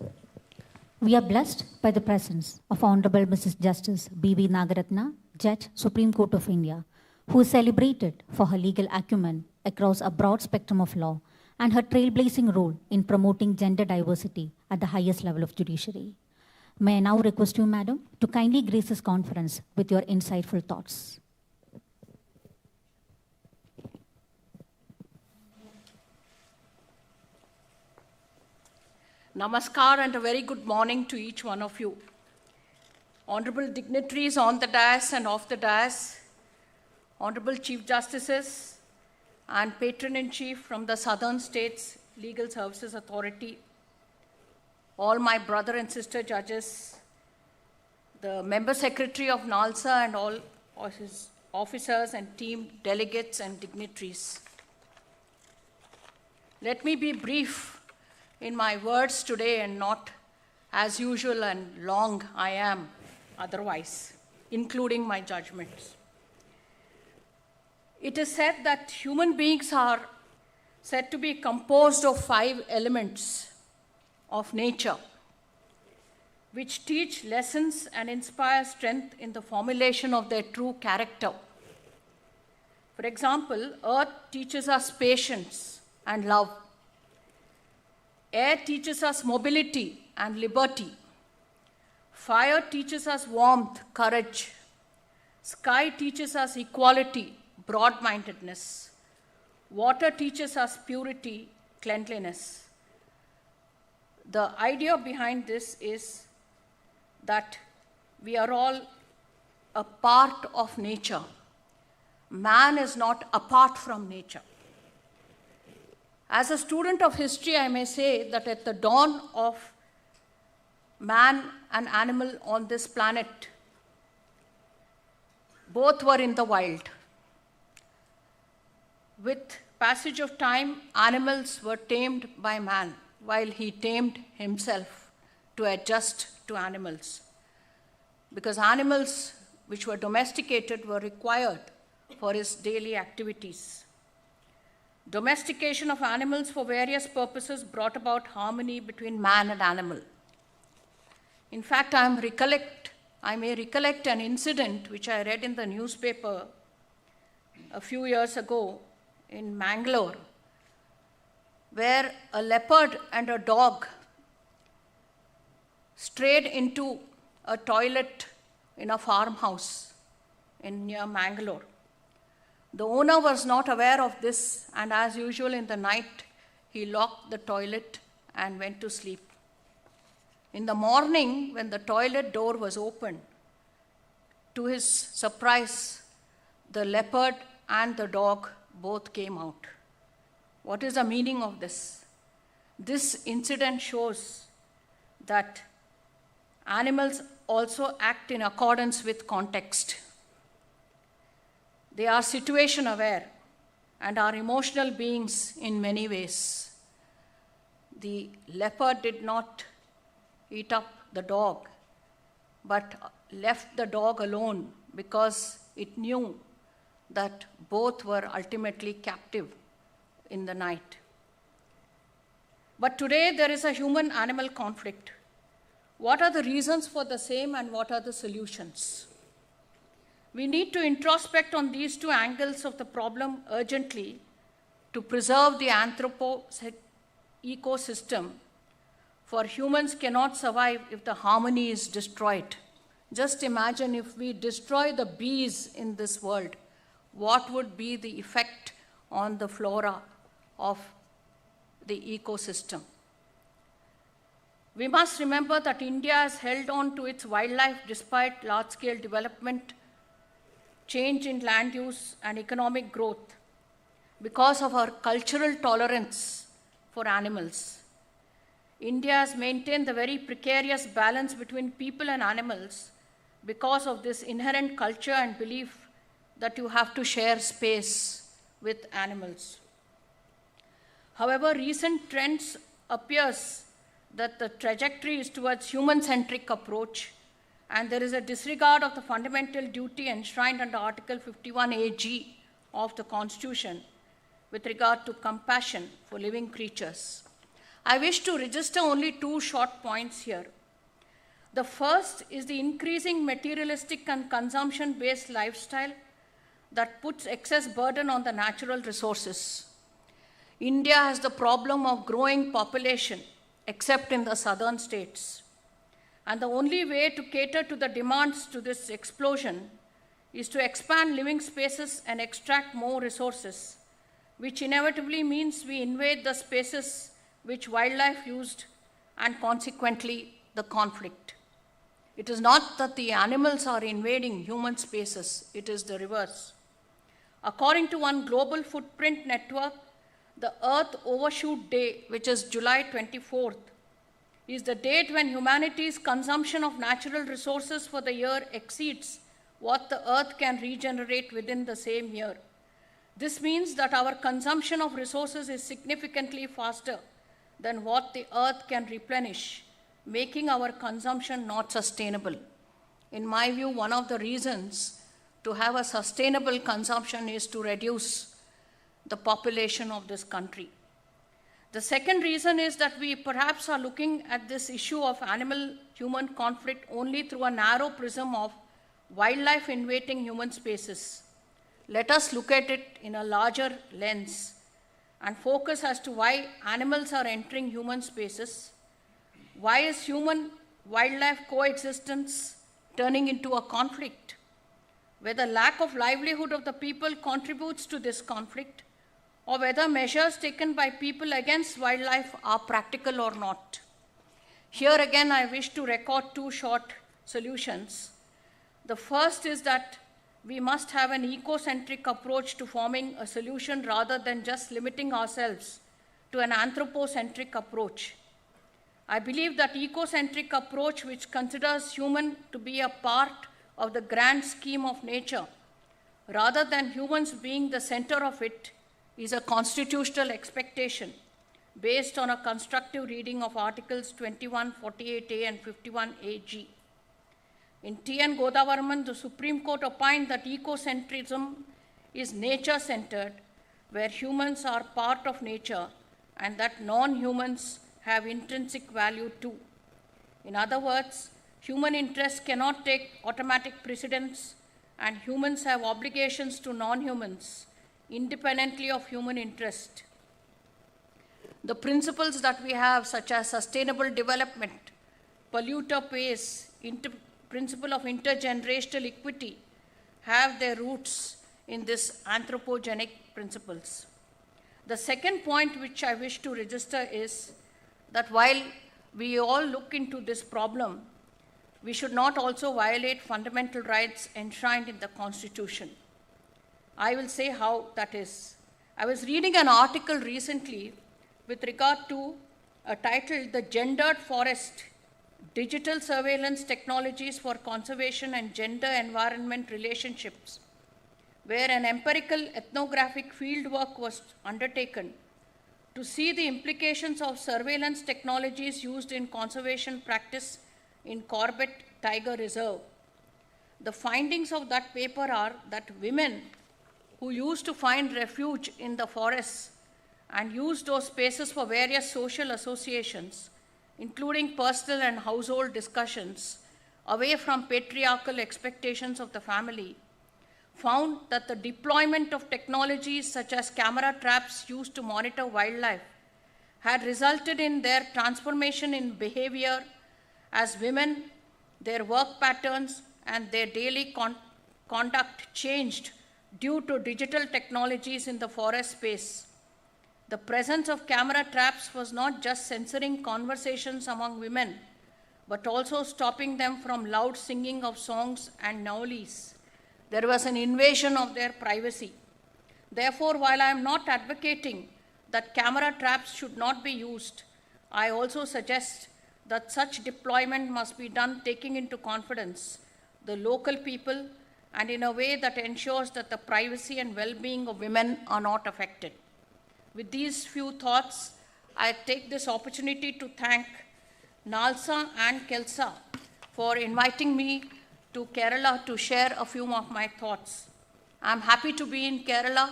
B: We are blessed by the presence of Honorable Mrs. Justice B.V. Nagaratna, Judge, Supreme Court of India, who is celebrated for her legal acumen across a broad spectrum of law and her trailblazing role in promoting gender diversity at the highest level of judiciary. May I now request you, Madam, to kindly grace this conference with your insightful thoughts.
K: Namaskar and a very good morning to each one of you. Honorable dignitaries on the dais and off the dais, Honorable Chief Justices and Patron-in-Chief from the Southern States Legal Services Authority, all my brother and sister judges, the member secretary of NALSA and all of his officers and team, delegates and dignitaries. Let me be brief in my words today and not as usual and long I am otherwise, including my judgments. It is said that human beings are said to be composed of 5 elements of nature, which teach lessons and inspire strength in the formulation of their true character. For example, earth teaches us patience and love. Air teaches us mobility and liberty. Fire teaches us warmth, courage. Sky teaches us equality, broad-mindedness. Water teaches us purity, cleanliness. The idea behind this is that we are all a part of nature. Man is not apart from nature. As a student of history, I may say that at the dawn of man and animal on this planet, both were in the wild. With passage of time, animals were tamed by man, while he tamed himself to adjust to animals. Because animals which were domesticated were required for his daily activities. Domestication of animals for various purposes brought about harmony between man and animal. In fact, I may recollect an incident which I read in the newspaper a few years ago in Mangalore, where a leopard and a dog strayed into a toilet in a farmhouse near Mangalore. The owner was not aware of this, and as usual in the night, he locked the toilet and went to sleep. In the morning, when the toilet door was opened, to his surprise, the leopard and the dog both came out. What is the meaning of this? This incident shows that animals also act in accordance with context. They are situation aware and are emotional beings in many ways. The leopard did not eat up the dog, but left the dog alone because it knew that both were ultimately captive in the night. But today there is a human-animal conflict. What are the reasons for the same and what are the solutions? We need to introspect on these 2 angles of the problem urgently to preserve the anthropocene ecosystem, for humans cannot survive if the harmony is destroyed. Just imagine if we destroy the bees in this world, what would be the effect on the flora of the ecosystem? We must remember that India has held on to its wildlife despite large-scale development, change in land use, and economic growth because of our cultural tolerance for animals. India has maintained the very precarious balance between people and animals because of this inherent culture and belief that you have to share space with animals. However, recent trends appears that the trajectory is towards human-centric approach, and there is a disregard of the fundamental duty enshrined under Article 51AG of the Constitution with regard to compassion for living creatures. I wish to register only 2 short points here. The first is the increasing materialistic and consumption-based lifestyle that puts excess burden on the natural resources. India has the problem of growing population, except in the southern states. And the only way to cater to the demands to this explosion is to expand living spaces and extract more resources, which inevitably means we invade the spaces which wildlife used and consequently the conflict. It is not that the animals are invading human spaces, it is the reverse. According to one global footprint network, the Earth Overshoot Day, which is July 24th, is the date when humanity's consumption of natural resources for the year exceeds what the earth can regenerate within the same year. This means that our consumption of resources is significantly faster than what the earth can replenish, making our consumption not sustainable. In my view, one of the reasons to have a sustainable consumption is to reduce the population of this country. The second reason is that we perhaps are looking at this issue of animal-human conflict only through a narrow prism of wildlife invading human spaces. Let us look at it in a larger lens and focus as to why animals are entering human spaces. Why is human-wildlife coexistence turning into a conflict? Whether lack of livelihood of the people contributes to this conflict, or whether measures taken by people against wildlife are practical or not. Here again, I wish to record two short solutions. The first is that we must have an ecocentric approach to forming a solution rather than just limiting ourselves to an anthropocentric approach. I believe that ecocentric approach, which considers human to be a part of the grand scheme of nature, rather than humans being the center of it, is a constitutional expectation based on a constructive reading of Articles 2148A and 51AG. In T.N. Godavarman, the Supreme Court opined that ecocentrism is nature-centered, where humans are part of nature and that non-humans have intrinsic value too. In other words, human interests cannot take automatic precedence, and humans have obligations to non-humans independently of human interest. The principles that we have, such as sustainable development, polluter pays, principle of intergenerational equity, have their roots in this anthropogenic principles. The second point which I wish to register is that while we all look into this problem, we should not also violate fundamental rights enshrined in the Constitution. I will say how that is. I was reading an article recently with regard to a title, The Gendered Forest, Digital Surveillance Technologies for Conservation and Gender-Environment Relationships, where an empirical ethnographic fieldwork was undertaken to see the implications of surveillance technologies used in conservation practice in Corbett Tiger Reserve. The findings of that paper are that women who used to find refuge in the forests and used those spaces for various social associations, including personal and household discussions, away from patriarchal expectations of the family, found that the deployment of technologies such as camera traps used to monitor wildlife had resulted in their transformation in behavior as women, their work patterns, and their daily conduct changed due to digital technologies in the forest space. The presence of camera traps was not just censoring conversations among women, but also stopping them from loud singing of songs and naulis. There was an invasion of their privacy. Therefore, while I am not advocating that camera traps should not be used, I also suggest that such deployment must be done taking into confidence the local people and in a way that ensures that the privacy and well-being of women are not affected. With these few thoughts, I take this opportunity to thank NALSA and KELSA for inviting me to Kerala to share a few of my thoughts. I'm happy to be in Kerala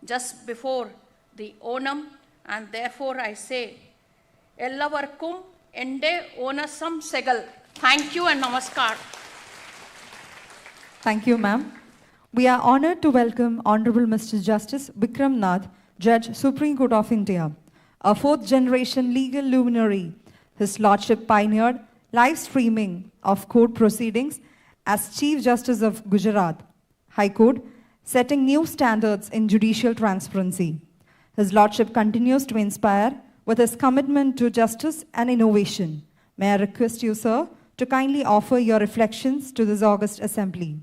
K: just before the Onam, and therefore I say, Ellavarkum Ende Onasam Segal. Thank you and namaskar.
C: Thank you, ma'am. We are honored to welcome Honorable Mr. Justice Vikram Nath, Judge, Supreme Court of India, a fourth-generation legal luminary. His Lordship pioneered live streaming of court proceedings as Chief Justice of Gujarat High Court, setting new standards in judicial transparency. His Lordship continues to inspire with his commitment to justice and innovation. May I request you, sir, to kindly offer your reflections to this august assembly.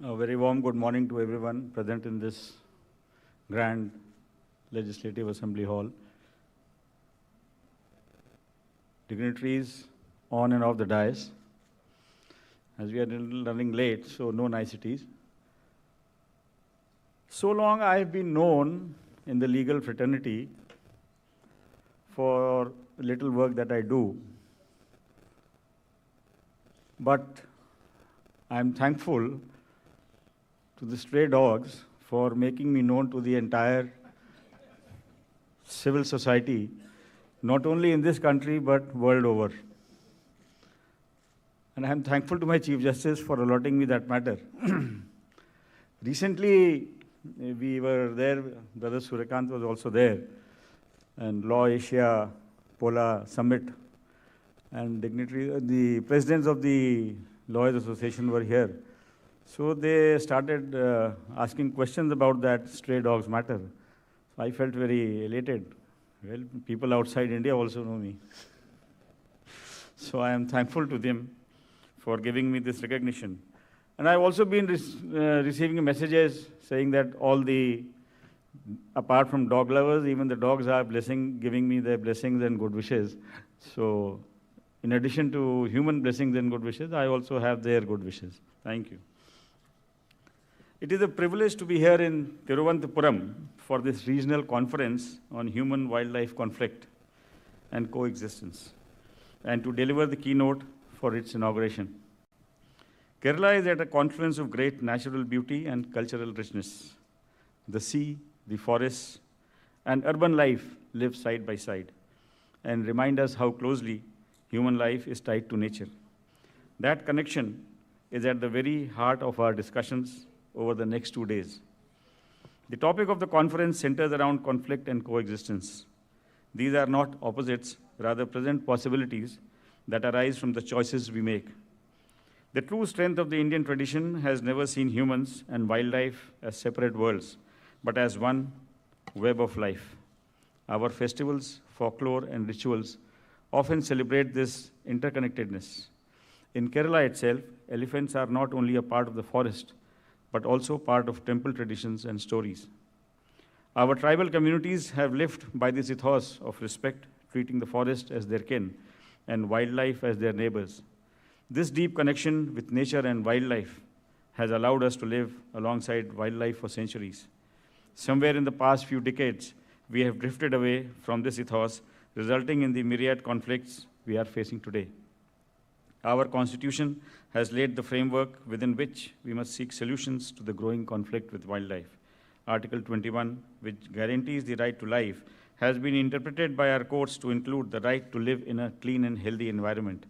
L: A very warm good morning to everyone present in this grand Legislative Assembly Hall. Dignitaries on and off the dais. As we are running late, so no niceties. So long I have been known in the legal fraternity for little work that I do. But I'm thankful to the stray dogs for making me known to the entire civil society, not only in this country, but world over. And I'm thankful to my Chief Justice for allotting me that matter. Recently, we were there, Brother Suryakant was also there, and Law Asia Pola Summit, and the presidents of the Lawyers Association were here. So they started asking questions about that stray dogs matter. So I felt very elated. Well, people outside India also know me. So I am thankful to them for giving me this recognition. And I've also been receiving messages saying that apart from dog lovers, even the dogs are giving me their blessings and good wishes. So in addition to human blessings and good wishes, I also have their good wishes. Thank you. It is a privilege to be here in Thiruvananthapuram for this regional conference on human-wildlife conflict and coexistence, and to deliver the keynote for its inauguration. Kerala is at a confluence of great natural beauty and cultural richness. The sea, the forests, and urban life live side by side and remind us how closely human life is tied to nature. That connection is at the very heart of our discussions over the next 2 days. The topic of the conference centers around conflict and coexistence. These are not opposites, rather present possibilities that arise from the choices we make. The true strength of the Indian tradition has never seen humans and wildlife as separate worlds, but as one web of life. Our festivals, folklore, and rituals often celebrate this interconnectedness. In Kerala itself, elephants are not only a part of the forest, but also part of temple traditions and stories. Our tribal communities have lived by this ethos of respect, treating the forest as their kin and wildlife as their neighbors. This deep connection with nature and wildlife has allowed us to live alongside wildlife for centuries. Somewhere in the past few decades, we have drifted away from this ethos, resulting in the myriad conflicts we are facing today. Our Constitution has laid the framework within which we must seek solutions to the growing conflict with wildlife. Article 21, which guarantees the right to life, has been interpreted by our courts to include the right to live in a clean and healthy environment.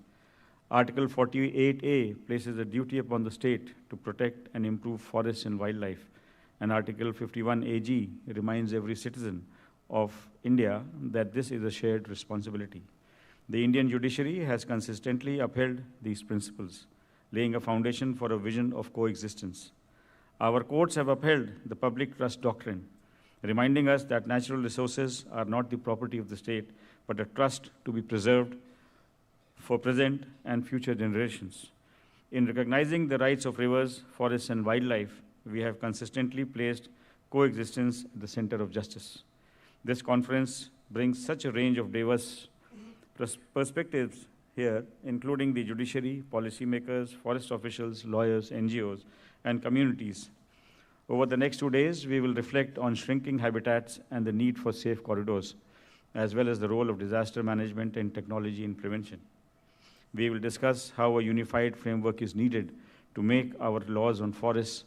L: Article 48A places a duty upon the state to protect and improve forests and wildlife. And Article 51AG reminds every citizen of India that this is a shared responsibility. The Indian judiciary has consistently upheld these principles, laying a foundation for a vision of coexistence. Our courts have upheld the public trust doctrine, reminding us that natural resources are not the property of the state, but a trust to be preserved for present and future generations. In recognizing the rights of rivers, forests, and wildlife, we have consistently placed coexistence at the center of justice. This conference brings such a range of diverse perspectives here, including the judiciary, policymakers, forest officials, lawyers, NGOs, and communities. Over the next 2 days, we will reflect on shrinking habitats and the need for safe corridors, as well as the role of disaster management and technology in prevention. We will discuss how a unified framework is needed to make our laws on forests,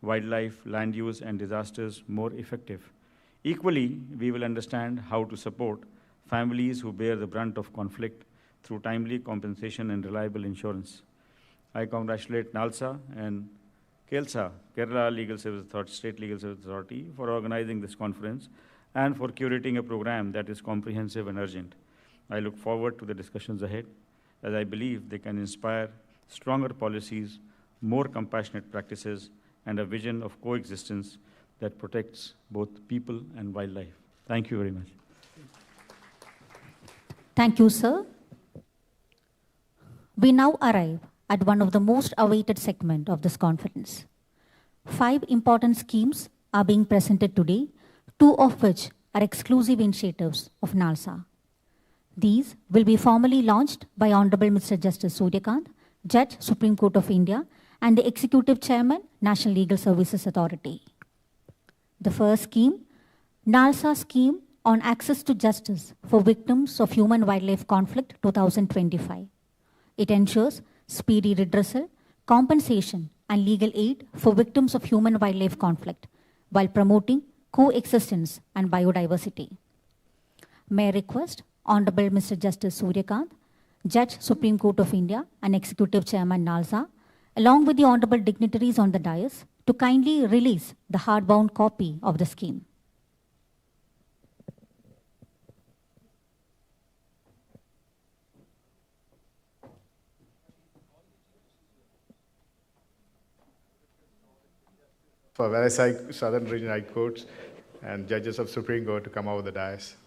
L: wildlife, land use, and disasters more effective. Equally, we will understand how to support families who bear the brunt of conflict through timely compensation and reliable insurance. I congratulate NALSA and KELSA, Kerala Legal Service Authority, State Legal Service Authority, for organizing this conference and for curating a program that is comprehensive and urgent. I look forward to the discussions ahead, as I believe they can inspire stronger policies, more compassionate practices, and a vision of coexistence that protects both people and wildlife. Thank you very much.
B: Thank you, sir. We now arrive at one of the most awaited segments of this conference, 5 important schemes are being presented today, 2 of which are exclusive initiatives of NALSA. These will be formally launched by Honorable Mr. Justice Suryakant, Judge, Supreme Court of India, and the Executive Chairman, National Legal Services Authority. The first scheme, NALSA Scheme on Access to Justice for Victims of Human-Wildlife Conflict 2025. It ensures speedy redressal, compensation, and legal aid for victims of human-wildlife conflict while promoting coexistence and biodiversity. May I request Honorable Mr. Justice Suryakant, Judge, Supreme Court of India, and Executive Chairman NALSA, along with the honorable dignitaries on the dais, to kindly release the hardbound copy of the scheme.
F: For various Southern Region High Courts and judges of Supreme Court to come over the dais.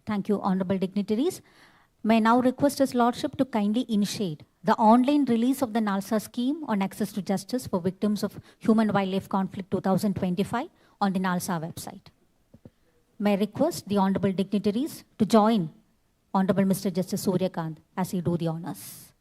B: Thank you, honorable dignitaries. May I now request His Lordship to kindly initiate the online release of the NALSA scheme on access to justice for victims of human-wildlife conflict 2025 on the NALSA website. May I request the honorable dignitaries to join Honorable Mr. Justice Suryakant as he do the honors.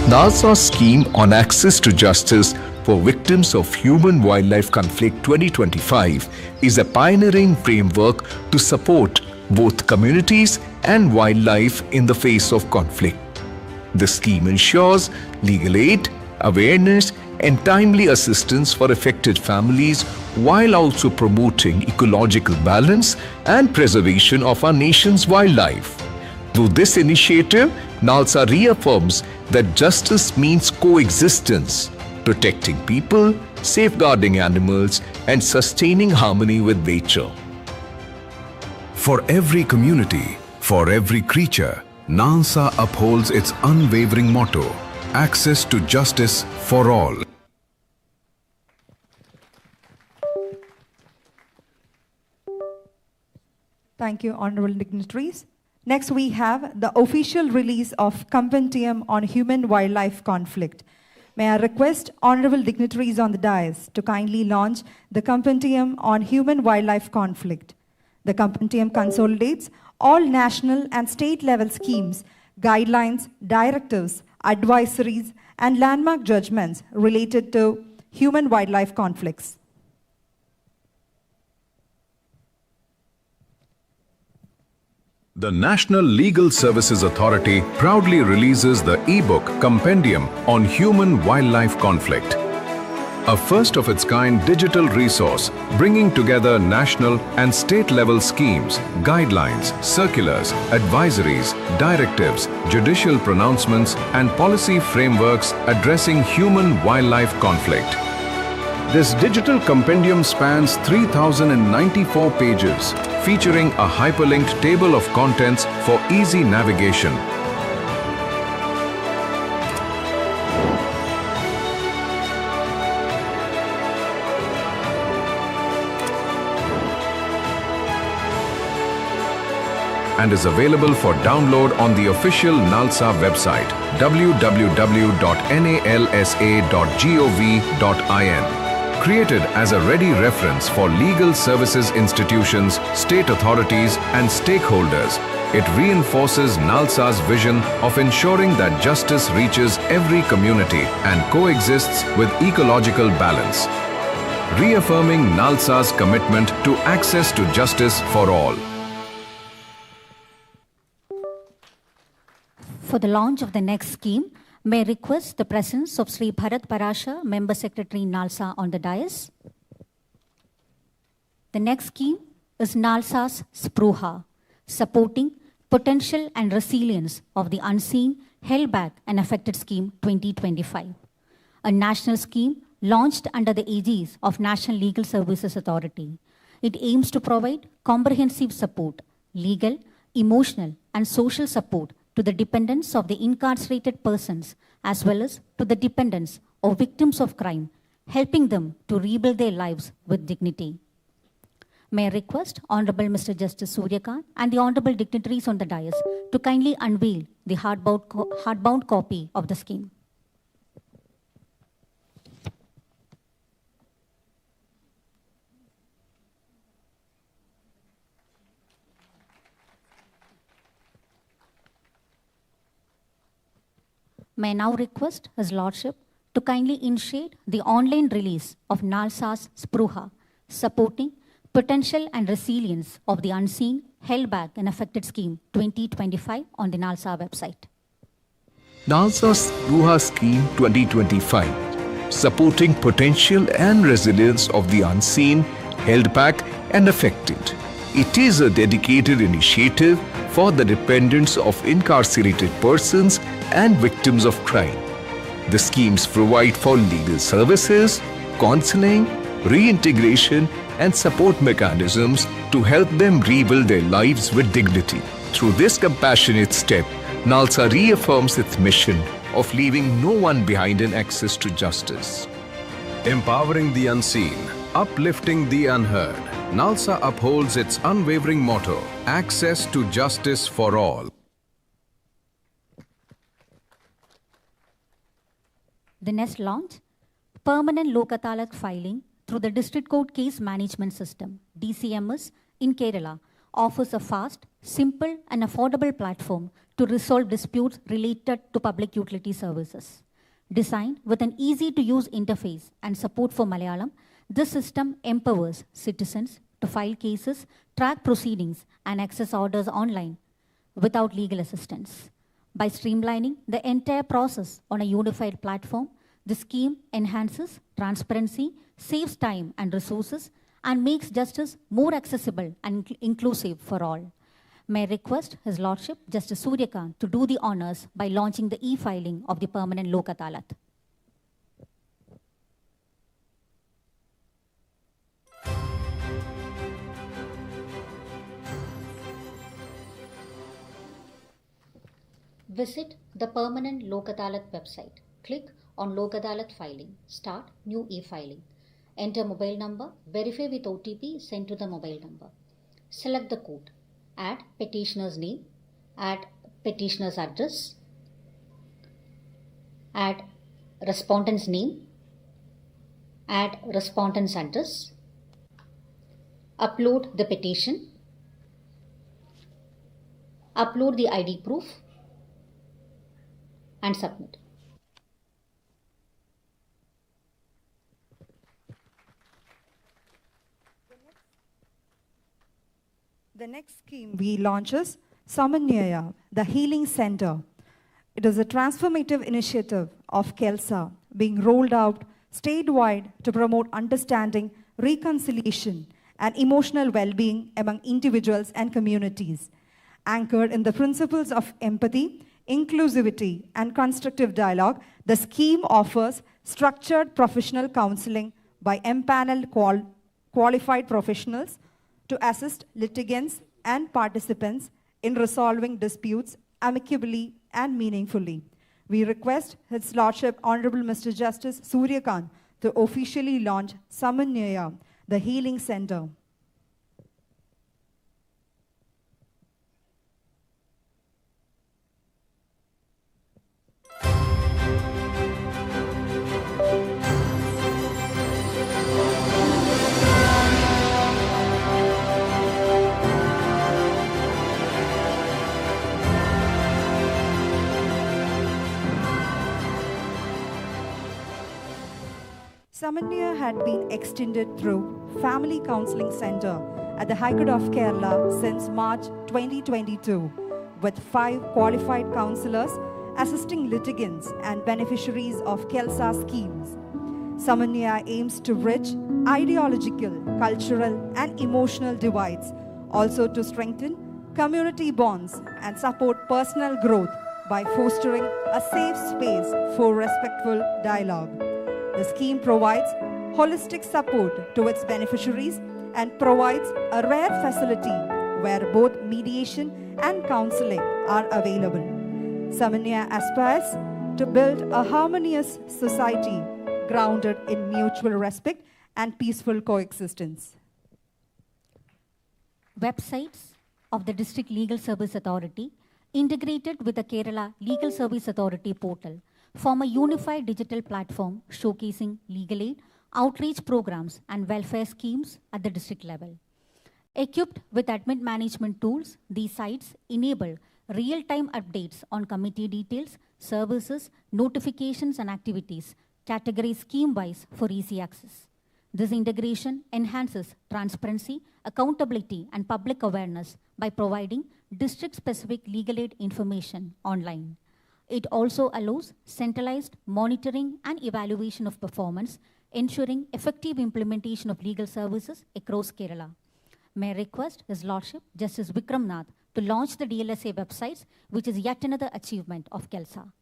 M: NALSA scheme on access to justice for victims of human-wildlife conflict 2025 is a pioneering framework to support both communities and wildlife in the face of conflict. The scheme ensures legal aid, awareness, and timely assistance for affected families while also promoting ecological balance and preservation of our nation's wildlife. Through this initiative, NALSA reaffirms that justice means coexistence, protecting people, safeguarding animals, and sustaining harmony with nature.
N: For every community, for every creature, NALSA upholds its unwavering motto, access to justice for all.
C: Thank you, honorable dignitaries. Next, we have the official release of Compendium on Human-Wildlife Conflict. May I request honorable dignitaries on the dais to kindly launch the Compendium on Human-Wildlife Conflict. The Compendium consolidates all national and state-level schemes, guidelines, directives, advisories, and landmark judgments related to human-wildlife conflicts.
N: The National Legal Services Authority proudly releases the e-book Compendium on Human-Wildlife Conflict, a first-of-its-kind digital resource bringing together national and state-level schemes, guidelines, circulars, advisories, directives, judicial pronouncements, and policy frameworks addressing human-wildlife conflict. This digital compendium spans 3,094 pages, featuring a hyperlinked table of contents for easy navigation. And is available for download on the official NALSA website www.nalsa.gov.in. Created as a ready reference for legal services institutions, state authorities, and stakeholders, it reinforces NALSA's vision of ensuring that justice reaches every community and coexists with ecological balance. reaffirming NALSA's commitment to access to justice for all.
B: For the launch of the next scheme, may I request the presence of Sri Bharat Parashar, Member Secretary NALSA, on the dais. The next scheme is NALSA's Spruha, supporting potential and resilience of the unseen, held back and affected scheme 2025, a national scheme launched under the aegis of National Legal Services Authority. It aims to provide comprehensive support, legal, emotional, and social support to the dependents of the incarcerated persons as well as to the dependents of victims of crime, helping them to rebuild their lives with dignity. May I request Honorable Mr. Justice Suryakant and the Honorable dignitaries on the dais to kindly unveil the hardbound copy of the scheme. May I now request His Lordship to kindly initiate the online release of NALSA's Spruha, supporting potential and resilience of the unseen, held back and affected scheme 2025 on the NALSA website.
M: NALSA's Spruha Scheme 2025, supporting potential and resilience of the unseen, held back and affected. It is a dedicated initiative for the dependents of incarcerated persons and victims of crime. The schemes provide for legal services, counseling, reintegration, and support mechanisms to help them rebuild their lives with dignity. Through this compassionate step, NALSA reaffirms its mission of leaving no one behind in access to justice.
N: Empowering the unseen, uplifting the unheard, NALSA upholds its unwavering motto, access to justice for all.
B: The next launch, permanent Lok Adalat filing through the District Court Case Management System, DCMS, in Kerala, offers a fast, simple and affordable platform to resolve disputes related to public utility services. Designed with an easy-to-use interface and support for Malayalam, this system empowers citizens to file cases, track proceedings, and access orders online without legal assistance. By streamlining the entire process on a unified platform, the scheme enhances transparency, saves time and resources, and makes justice more accessible and inclusive for all. May I request His Lordship Justice Suryakant to do the honors by launching the e-filing of the permanent Lok Adalat. Visit the permanent Lok Adalat website. Click on Lok Adalat filing. Start new e-filing. Enter mobile number. Verify with OTP sent to the mobile number. Select the code. Add petitioner's name. Add petitioner's address. Add respondent's name. Add respondent's address. Upload the petition. Upload the ID proof and submit.
C: The next scheme we launch is Samanyaya, the Healing Center. It is a transformative initiative of KELSA being rolled out statewide to promote understanding, reconciliation, and emotional well-being among individuals and communities. Anchored in the principles of empathy, inclusivity, and constructive dialogue, the scheme offers structured professional counseling by empaneled qualified professionals to assist litigants and participants in resolving disputes amicably and meaningfully. We request His Lordship Honorable Mr. Justice Suryakant to officially launch Samanyaya, the Healing Center. Samanya had been extended through Family Counselling Centre at the High Court of Kerala since March 2022, with 5 qualified counsellors assisting litigants and beneficiaries of KELSA schemes. Samanya aims to bridge ideological, cultural, and emotional divides, also to strengthen community bonds and support personal growth by fostering a safe space for respectful dialogue. The scheme provides holistic support to its beneficiaries and provides a rare facility where both mediation and counseling are available. Samanya aspires to build a harmonious society grounded in mutual respect and peaceful coexistence.
B: Websites of the District Legal Service Authority integrated with the Kerala Legal Service Authority portal form a unified digital platform showcasing legal aid, outreach programs and welfare schemes at the district level. Equipped with admin management tools, these sites enable real-time updates on committee details, services, notifications and activities, categorized scheme-wise for easy access. This integration enhances transparency, accountability, and public awareness by providing district-specific legal aid information online. It also allows centralized monitoring and evaluation of performance, ensuring effective implementation of legal services across Kerala. May I request His Lordship, Justice Vikram Nath, to launch the DLSA websites, which is yet another achievement of KELSA.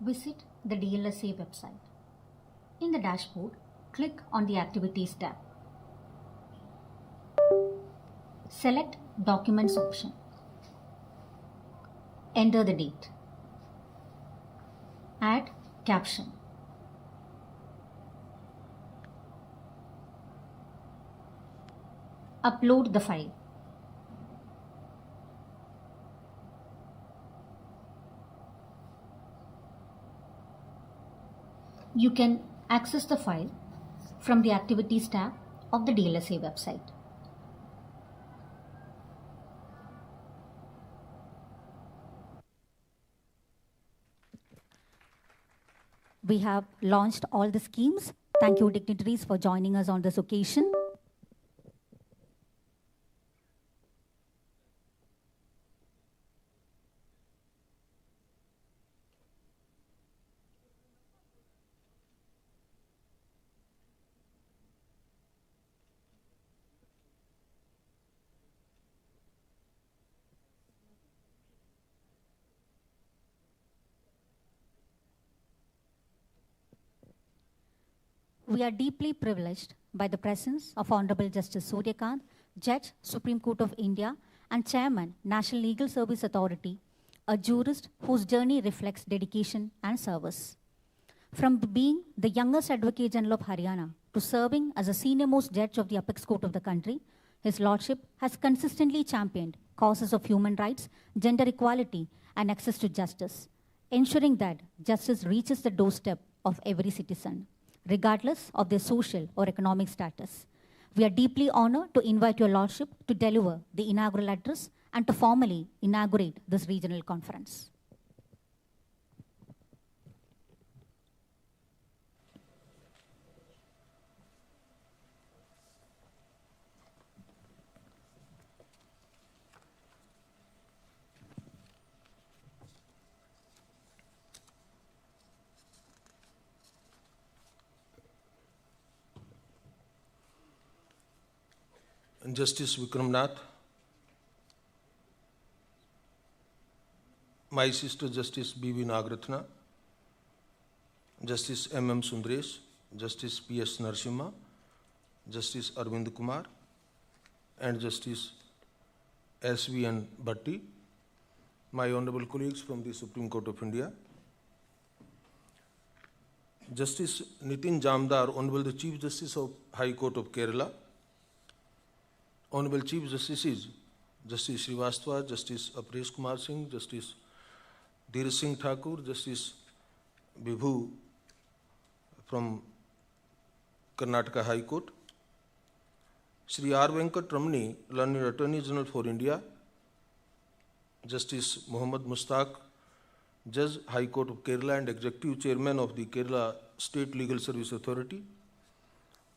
B: Visit the DLSA website. In the dashboard, click on the Activities tab. Select Documents option. Enter the date. Add caption. Upload the file. You can access the file from the Activities tab of the DLSA website. We have launched all the schemes. Thank you, dignitaries, for joining us on this occasion. We are deeply privileged by the presence of Honorable Justice Suryakant, Judge, Supreme Court of India, and Chairman, National Legal Service Authority, a jurist whose journey reflects dedication and service. From being the youngest Advocate General of Haryana to serving as a senior-most judge of the apex court of the country, His Lordship has consistently championed causes of human rights, gender equality, and access to justice, ensuring that justice reaches the doorstep of every citizen, regardless of their social or economic status. We are deeply honored to invite Your Lordship to deliver the inaugural address and to formally inaugurate this regional conference.
O: Justice Vikram Nath, my sister Justice B.V. Nagaratna, Justice M.M. Sundaresh, Justice P.S. Narasimha, Justice Arvind Kumar, and Justice S.V.N. Bhatti, my honorable colleagues from the Supreme Court of India, Justice Nitin Jamdar, Honorable the Chief Justice of High Court of Kerala, Honorable Chief Justices, Justice Srivastava, Justice Apresh Kumar Singh, Justice Dheeraj Singh Thakur, Justice Vibhu from Karnataka High Court, Shri R. Venkat Ramani, Learned Attorney General for India, Justice Muhammad Mustaq, Judge High Court of Kerala and Executive Chairman of the Kerala State Legal Service Authority,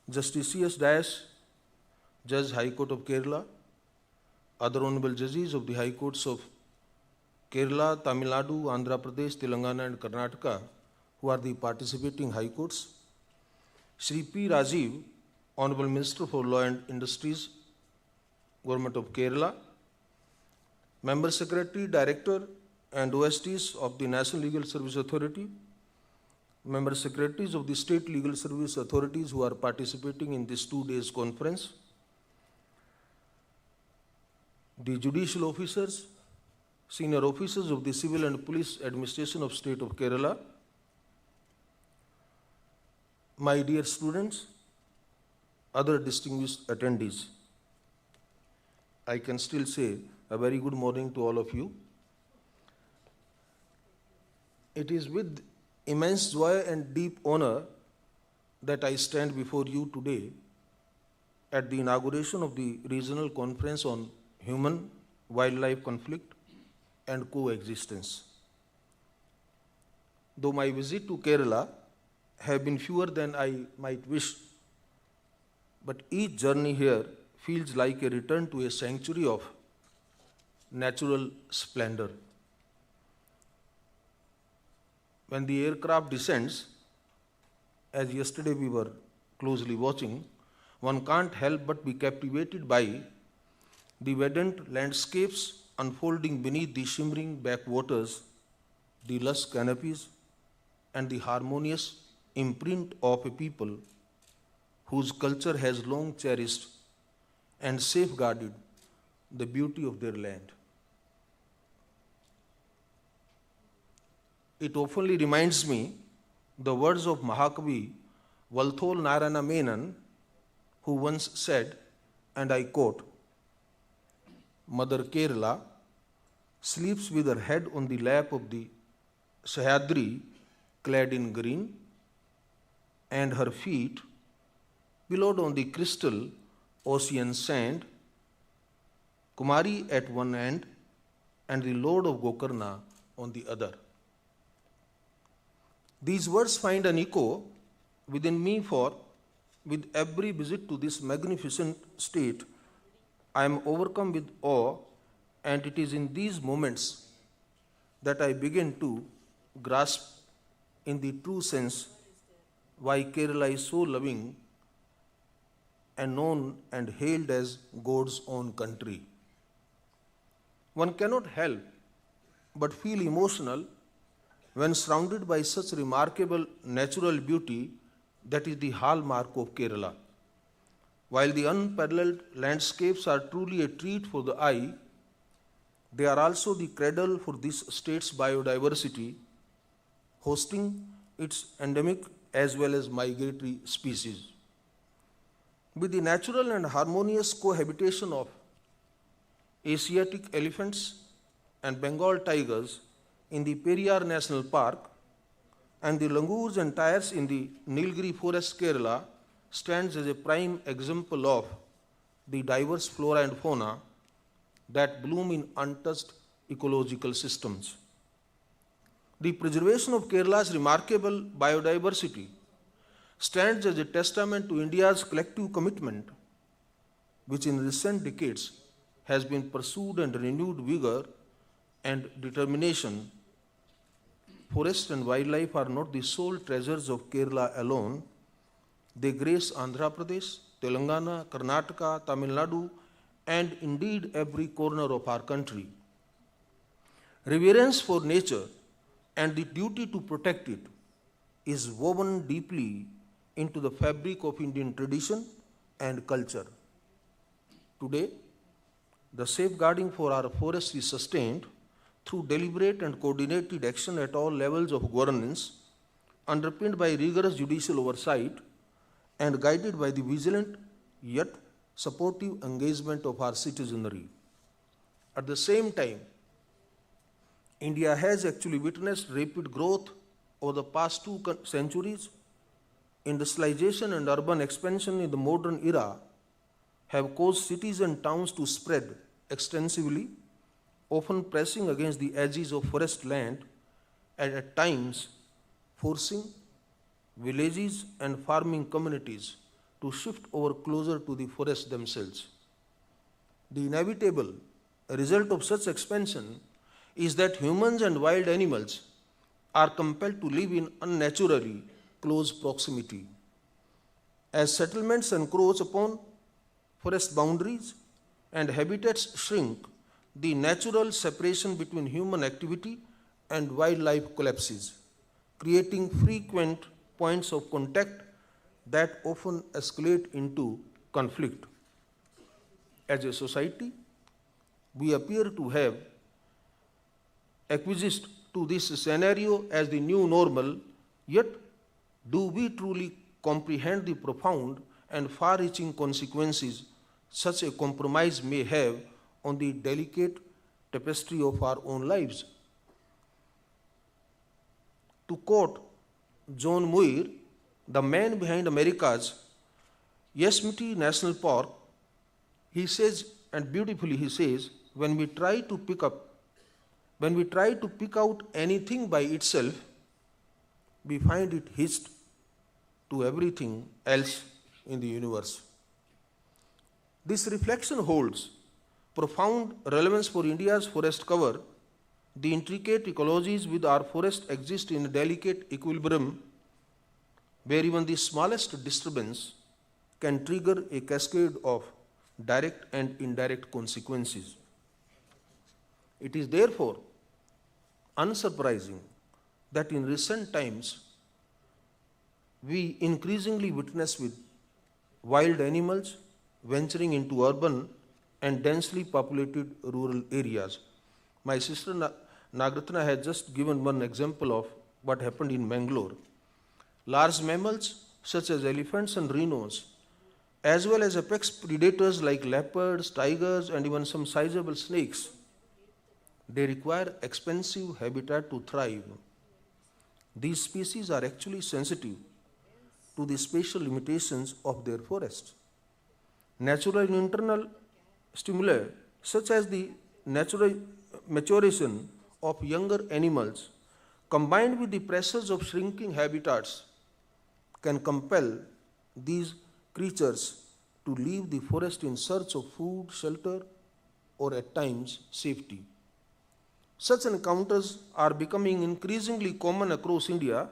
O: Justice C.S. Dash, Judge High Court of Kerala, other honorable judges of the High Courts of Kerala, Tamil Nadu, Andhra Pradesh, Telangana and Karnataka, who are the participating High Courts, Shri P. Rajiv, Honorable Minister for Law and Industries, Government of Kerala, Member Secretary, Director and OSTs of the National Legal Service Authority, Member Secretaries of the State Legal Service Authorities who are participating in this 2 days conference, the judicial officers, senior officers of the Civil and Police Administration of State of Kerala, my dear students, other distinguished attendees. I can still say a very good morning to all of you. It is with immense joy and deep honor that I stand before you today at the inauguration of the Regional Conference on Human-Wildlife Conflict and Coexistence. Though my visit to Kerala have been fewer than I might wish, but each journey here feels like a return to a sanctuary of natural splendor. When the aircraft descends, as yesterday we were closely watching, one can't help but be captivated by the verdant landscapes unfolding beneath the shimmering backwaters, the lush canopies, and the harmonious imprint of a people whose culture has long cherished and safeguarded the beauty of their land. It oftenly reminds me the words of Mahakavi Valthol Narayana Menon, who once said, and I quote, "Mother Kerala sleeps with her head on the lap of the Sahyadri clad in green, and her feet pillowed on the crystal ocean sand, Kumari at one end and the Lord of Gokarna on the other." These words find an echo within me, for with every visit to this magnificent state, I am overcome with awe, and it is in these moments that I begin to grasp in the true sense why Kerala is so loving and known and hailed as God's own country. One cannot help but feel emotional when surrounded by such remarkable natural beauty that is the hallmark of Kerala. While the unparalleled landscapes are truly a treat for the eye, they are also the cradle for this state's biodiversity, hosting its endemic as well as migratory species. With the natural and harmonious cohabitation of Asiatic elephants and Bengal tigers in the Periyar National Park and the langurs and tigers in the Nilgiri Forest, Kerala stands as a prime example of the diverse flora and fauna that bloom in untouched ecological systems. The preservation of Kerala's remarkable biodiversity stands as a testament to India's collective commitment, which in recent decades has been pursued and renewed vigor and determination. Forests and wildlife are not the sole treasures of Kerala alone. They grace Andhra Pradesh, Telangana, Karnataka, Tamil Nadu, and indeed every corner of our country. Reverence for nature and the duty to protect it is woven deeply into the fabric of Indian tradition and culture. Today, the safeguarding for our forests is sustained through deliberate and coordinated action at all levels of governance, underpinned by rigorous judicial oversight and guided by the vigilant yet supportive engagement of our citizenry. At the same time, India has actually witnessed rapid growth over the past 2 centuries. Industrialization and urban expansion in the modern era have caused cities and towns to spread extensively, often pressing against the edges of forest land and at times forcing villages and farming communities to shift over closer to the forests themselves. The inevitable result of such expansion is that humans and wild animals are compelled to live in unnaturally close proximity. As settlements encroach upon forest boundaries and habitats shrink, the natural separation between human activity and wildlife collapses, creating frequent points of contact that often escalate into conflict. As a society, we appear to have acquiesced to this scenario as the new normal, yet do we truly comprehend the profound and far-reaching consequences such a compromise may have on the delicate tapestry of our own lives? To quote John Muir, the man behind America's Yosemite National Park, he says, and beautifully he says, when we try to pick out anything by itself, we find it hitched to everything else in the universe. This reflection holds profound relevance for India's forest cover. The intricate ecologies with our forest exist in a delicate equilibrium where even the smallest disturbance can trigger a cascade of direct and indirect consequences. It is therefore unsurprising that in recent times we increasingly witness with wild animals venturing into urban and densely populated rural areas. My sister Nagaratna has just given one example of what happened in Mangalore. Large mammals such as elephants and rhinos, as well as apex predators like leopards, tigers, and even some sizable snakes, they require expensive habitat to thrive. These species are actually sensitive to the spatial limitations of their forests. Natural and internal stimuli, such as the natural maturation of younger animals, combined with the pressures of shrinking habitats, can compel these creatures to leave the forest in search of food, shelter, or at times safety. Such encounters are becoming increasingly common across India,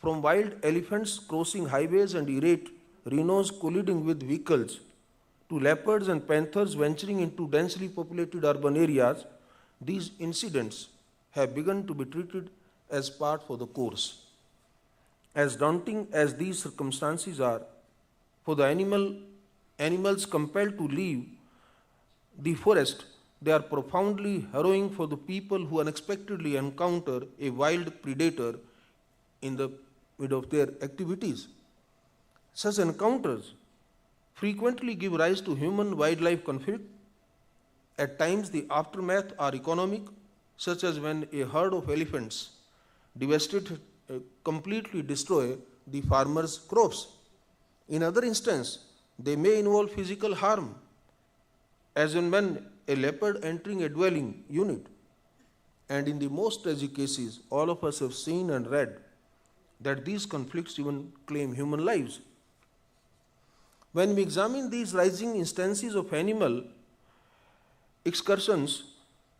O: from wild elephants crossing highways and irate rhinos colliding with vehicles, to leopards and panthers venturing into densely populated urban areas. These incidents have begun to be treated as part of the course. As daunting as these circumstances are for the animals compelled to leave the forest, they are profoundly harrowing for the people who unexpectedly encounter a wild predator in the middle of their activities. Such encounters frequently give rise to human-wildlife conflict. At times, the aftermath are economic, such as when a herd of elephants completely destroy the farmer's crops. In other instances, they may involve physical harm, as in when a leopard entering a dwelling unit. And in the most tragic cases, all of us have seen and read that these conflicts even claim human lives. When we examine these rising instances of animal excursions,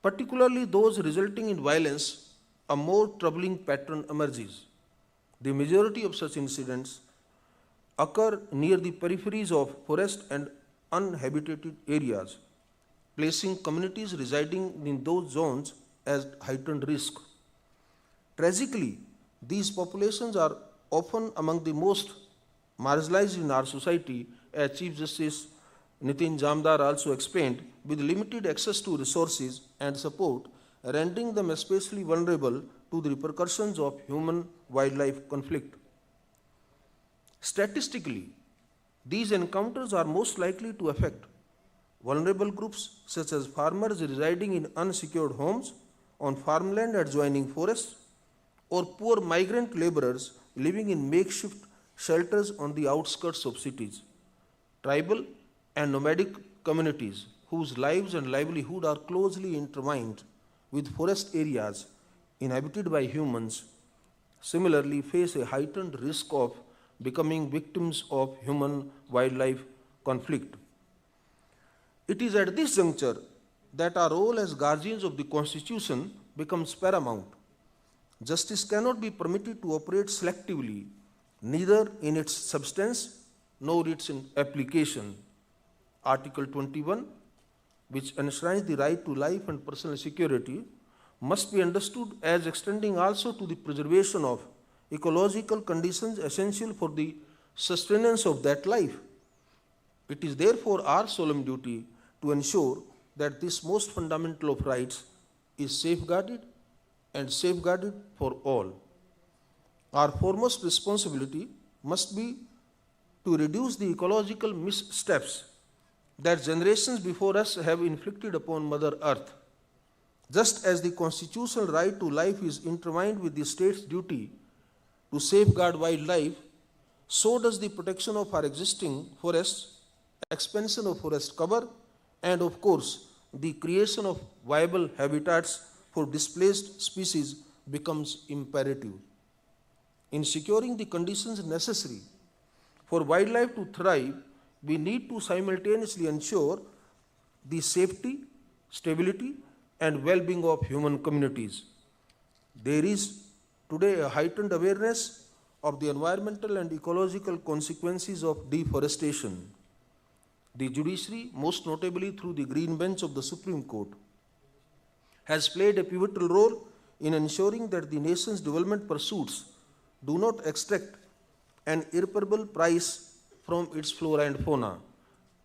O: particularly those resulting in violence, a more troubling pattern emerges. The majority of such incidents occur near the peripheries of forest and uninhabited areas, placing communities residing in those zones at heightened risk. Tragically, these populations are often among the most marginalized in our society, as Chief Justice Nitin Jamdar also explained, with limited access to resources and support, rendering them especially vulnerable to the repercussions of human-wildlife conflict. Statistically, these encounters are most likely to affect vulnerable groups such as farmers residing in unsecured homes on farmland adjoining forests, or poor migrant laborers living in makeshift shelters on the outskirts of cities. Tribal and nomadic communities whose lives and livelihood are closely intertwined with forest areas inhabited by humans similarly face a heightened risk of becoming victims of human-wildlife conflict. It is at this juncture that our role as guardians of the Constitution becomes paramount. Justice cannot be permitted to operate selectively, neither in its substance nor its application. Article 21, which enshrines the right to life and personal security, must be understood as extending also to the preservation of ecological conditions essential for the sustenance of that life. It is therefore our solemn duty to ensure that this most fundamental of rights is safeguarded and safeguarded for all. Our foremost responsibility must be to reduce the ecological missteps that generations before us have inflicted upon Mother Earth. Just as the constitutional right to life is intertwined with the state's duty to safeguard wildlife, so does the protection of our existing forests, expansion of forest cover, and of course, the creation of viable habitats for displaced species becomes imperative. In securing the conditions necessary for wildlife to thrive, we need to simultaneously ensure the safety, stability, and well-being of human communities. There is today a heightened awareness of the environmental and ecological consequences of deforestation. The judiciary, most notably through the Green Bench of the Supreme Court, has played a pivotal role in ensuring that the nation's development pursuits do not extract an irreparable price from its flora and fauna.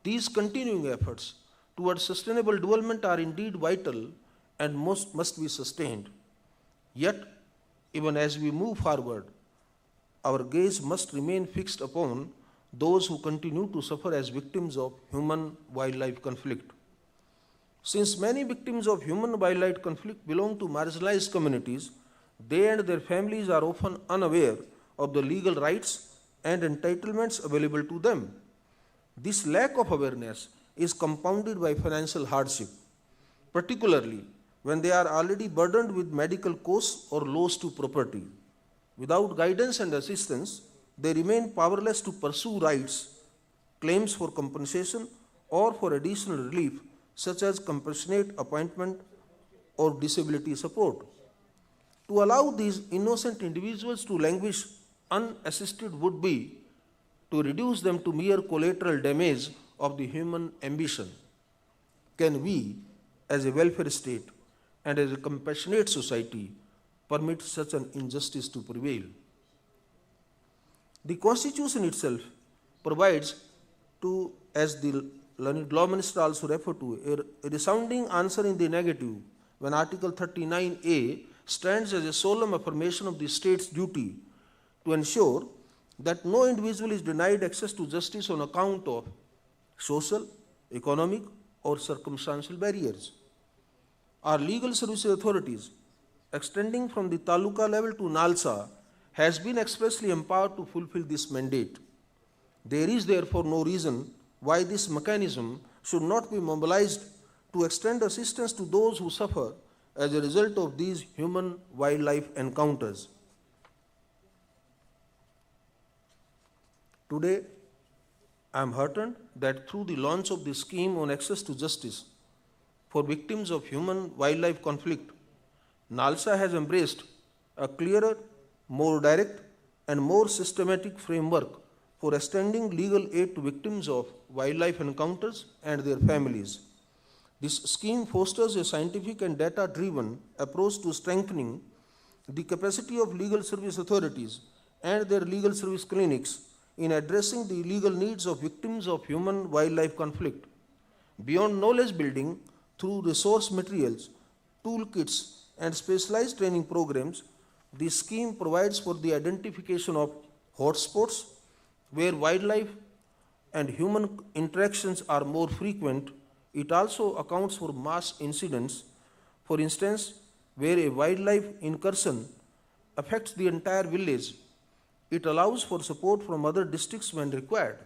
O: These continuing efforts towards sustainable development are indeed vital and must be sustained. Yet, even as we move forward, our gaze must remain fixed upon those who continue to suffer as victims of human-wildlife conflict. Since many victims of human-wildlife conflict belong to marginalized communities, they and their families are often unaware of the legal rights and entitlements available to them. This lack of awareness is compounded by financial hardship, particularly when they are already burdened with medical costs or loss to property. Without guidance and assistance, they remain powerless to pursue rights, claims for compensation, or for additional relief, such as compassionate appointment or disability support. To allow these innocent individuals to languish unassisted would be to reduce them to mere collateral damage of the human ambition. Can we, as a welfare state and as a compassionate society, permit such an injustice to prevail? The Constitution itself provides to, as the law minister also referred to, a resounding answer in the negative when Article 39A stands as a solemn affirmation of the state's duty to ensure that no individual is denied access to justice on account of social, economic, or circumstantial barriers. Our legal services authorities, extending from the taluka level to NALSA, has been expressly empowered to fulfill this mandate. There is therefore no reason why this mechanism should not be mobilized to extend assistance to those who suffer as a result of these human-wildlife encounters. Today, I am heartened that through the launch of the scheme on access to justice for victims of human-wildlife conflict, NALSA has embraced a clearer, more direct, and more systematic framework for extending legal aid to victims of wildlife encounters and their families. This scheme fosters a scientific and data-driven approach to strengthening the capacity of legal service authorities and their legal service clinics in addressing the legal needs of victims of human-wildlife conflict. Beyond knowledge building through resource materials, toolkits, and specialized training programs, this scheme provides for the identification of hotspots where wildlife and human interactions are more frequent. It also accounts for mass incidents, for instance, where a wildlife incursion affects the entire village. It allows for support from other districts when required.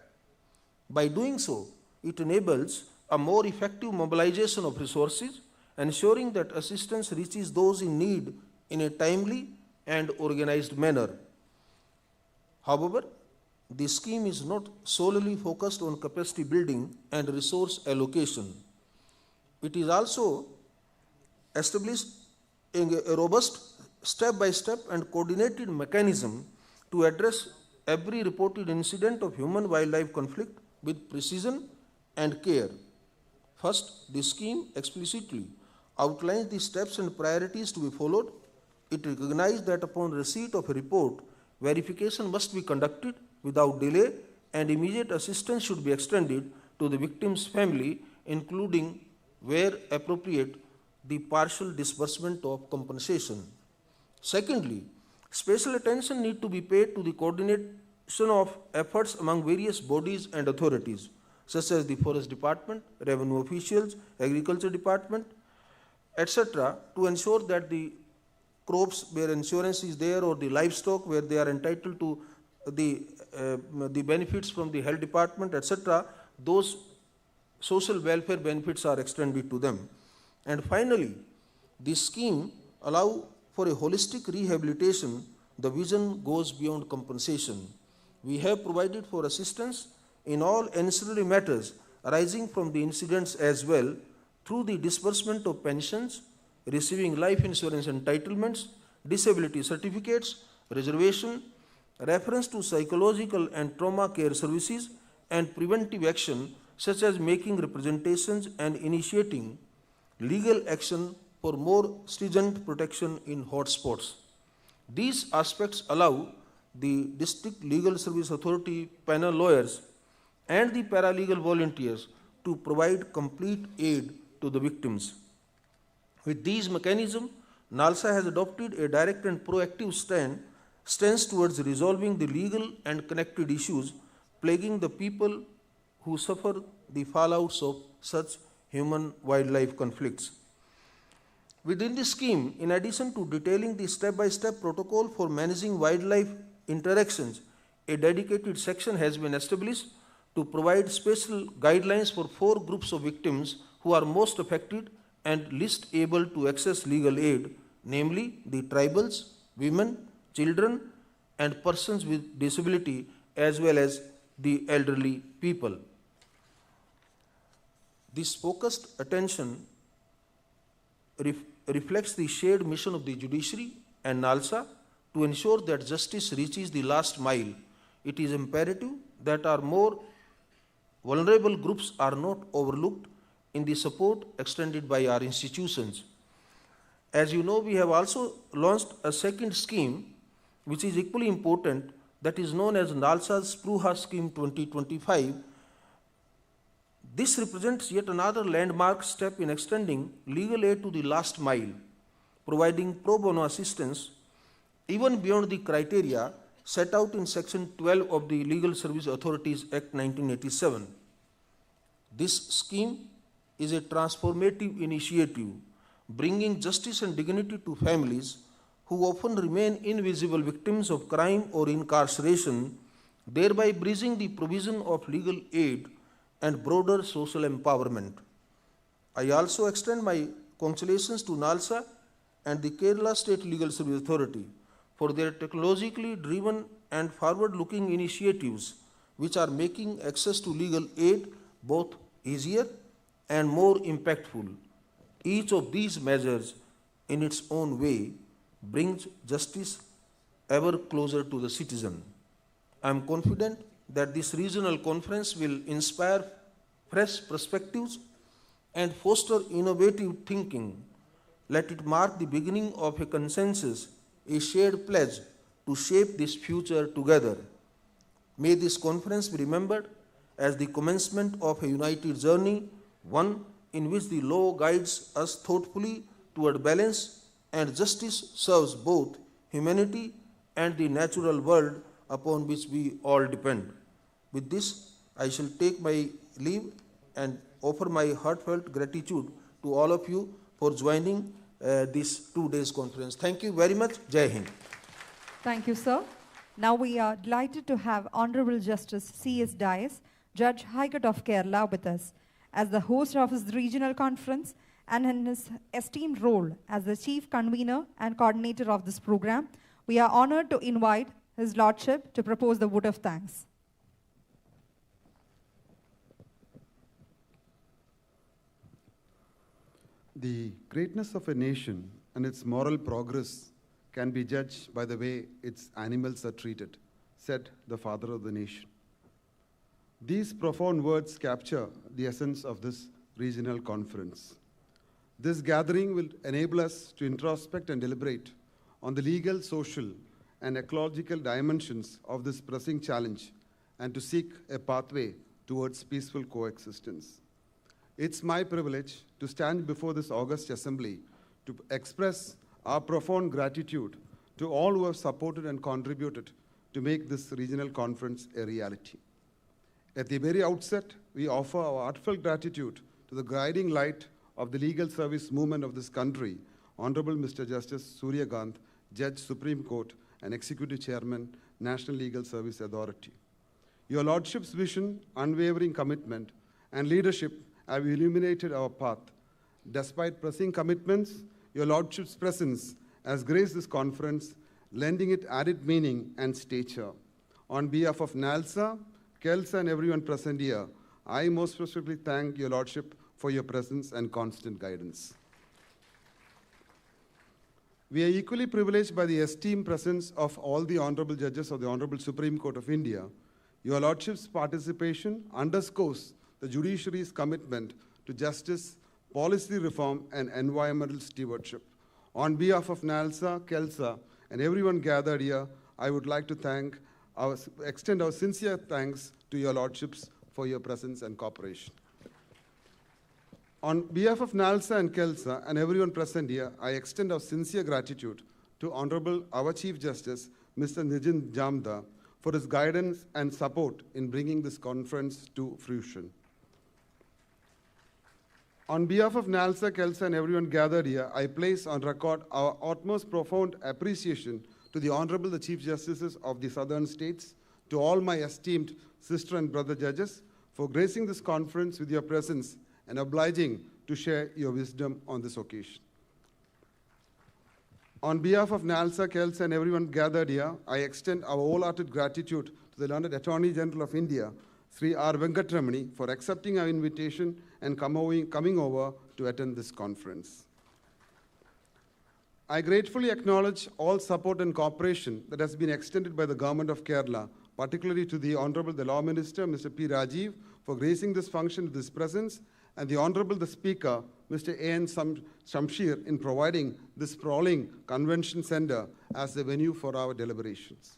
O: By doing so, it enables a more effective mobilization of resources, ensuring that assistance reaches those in need in a timely and organized manner. However, the scheme is not solely focused on capacity building and resource allocation. It is also established a robust step-by-step and coordinated mechanism to address every reported incident of human-wildlife conflict with precision and care. First, the scheme explicitly outlines the steps and priorities to be followed. It recognizes that upon receipt of a report, verification must be conducted without delay and immediate assistance should be extended to the victim's family, including, where appropriate, the partial disbursement of compensation. Secondly, special attention needs to be paid to the coordination of efforts among various bodies and authorities, such as the Forest Department, Revenue Officials, Agriculture Department, etc., to ensure that the crops where insurance is there or the livestock where they are entitled to the benefits from the health department, etc., those social welfare benefits are extended to them. And finally, this scheme allows for a holistic rehabilitation. The vision goes beyond compensation. We have provided for assistance in all ancillary matters arising from the incidents as well, through the disbursement of pensions, receiving life insurance entitlements, disability certificates, reservation, reference to psychological and trauma care services, and preventive action such as making representations and initiating legal action for more stringent protection in hotspots. These aspects allow the District Legal Service Authority panel lawyers and the paralegal volunteers to provide complete aid to the victims. With these mechanisms, NALSA has adopted a direct and proactive stance towards resolving the legal and connected issues plaguing the people who suffer the fallouts of such human-wildlife conflicts. Within this scheme, in addition to detailing the step-by-step protocol for managing wildlife interactions, a dedicated section has been established to provide special guidelines for 4 groups of victims who are most affected and least able to access legal aid, namely the tribals, women, children, and persons with disability, as well as the elderly people. This focused attention reflects the shared mission of the judiciary and NALSA to ensure that justice reaches the last mile. It is imperative that our more vulnerable groups are not overlooked in the support extended by our institutions. As you know, we have also launched a second scheme which is equally important, that is known as NALSA's Spruha Scheme 2025. This represents yet another landmark step in extending legal aid to the last mile, providing pro bono assistance even beyond the criteria set out in Section 12 of the Legal Service Authorities Act 1987. This scheme is a transformative initiative, bringing justice and dignity to families who often remain invisible victims of crime or incarceration, thereby bridging the provision of legal aid and broader social empowerment. I also extend my congratulations to NALSA and the Kerala State Legal Service Authority for their technologically driven and forward-looking initiatives which are making access to legal aid both easier and more impactful. Each of these measures in its own way brings justice ever closer to the citizen. I am confident that this regional conference will inspire fresh perspectives and foster innovative thinking. Let it mark the beginning of a consensus, a shared pledge to shape this future together. May this conference be remembered as the commencement of a united journey, one in which the law guides us thoughtfully toward balance and justice serves both humanity and the natural world upon which we all depend. With this, I shall take my leave and offer my heartfelt gratitude to all of you for joining this 2 days conference. Thank you very much. Jai Hind.
C: Thank you, sir. Now we are delighted to have Honorable Justice C.S. Dias, Judge High Court of Kerala with us as the host of his regional conference and in his esteemed role as the chief convener and coordinator of this program. We are honored to invite His Lordship to propose the vote of thanks.
P: The greatness of a nation and its moral progress can be judged by the way its animals are treated, said the father of the nation. These profound words capture the essence of this regional conference. This gathering will enable us to introspect and deliberate on the legal, social, and ecological dimensions of this pressing challenge and to seek a pathway towards peaceful coexistence. It's my privilege to stand before this august assembly to express our profound gratitude to all who have supported and contributed to make this regional conference a reality. At the very outset, we offer our heartfelt gratitude to the guiding light of the legal service movement of this country, Honorable Mr. Justice Surya Kant, Judge Supreme Court and Executive Chairman, National Legal Service Authority. Your Lordship's vision, unwavering commitment, and leadership have illuminated our path. Despite pressing commitments, your Lordship's presence has graced this conference, lending it added meaning and stature. On behalf of NALSA, KELSA, and everyone present here, I most specifically thank your Lordship for your presence and constant guidance. We are equally privileged by the esteemed presence of all the honorable judges of the Honorable Supreme Court of India. Your Lordship's participation underscores the judiciary's commitment to justice, policy reform, and environmental stewardship. On behalf of NALSA, KELSA, and everyone gathered here, I would like to extend our sincere thanks to your Lordships for your presence and cooperation. On behalf of NALSA and KELSA and everyone present here, I extend our sincere gratitude to Honorable our Chief Justice, Mr. Nijin Jamda, for his guidance and support in bringing this conference to fruition. On behalf of NALSA, KELSA, and everyone gathered here, I place on record our utmost profound appreciation to the Honorable the Chief Justices of the Southern States, to all my esteemed sister and brother judges, for gracing this conference with your presence and obliging to share your wisdom on this occasion. On behalf of NALSA, KELSA, and everyone gathered here, I extend our wholehearted gratitude to the Learned Attorney General of India, Sri R. Venkatramani, for accepting our invitation and coming over to attend this conference. I gratefully acknowledge all support and cooperation that has been extended by the Government of Kerala, particularly to the Honorable the Law Minister, Mr. P. Rajiv, for gracing this function with his presence, and the Honorable the Speaker, Mr. A.N. Shamshir, in providing this sprawling convention center as the venue for our deliberations.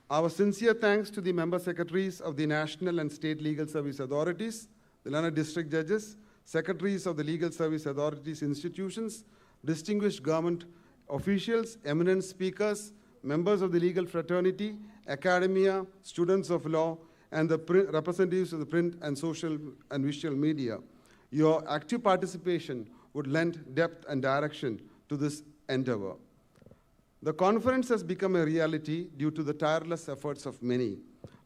P: Our sincere thanks to the member secretaries of the National and State Legal Service Authorities, the learned district judges, secretaries of the Legal Service Authorities institutions, distinguished government officials, eminent speakers, members of the legal fraternity, academia, students of law, and the representatives of the print and social and visual media. Your active participation would lend depth and direction to this endeavor. The conference has become a reality due to the tireless efforts of many.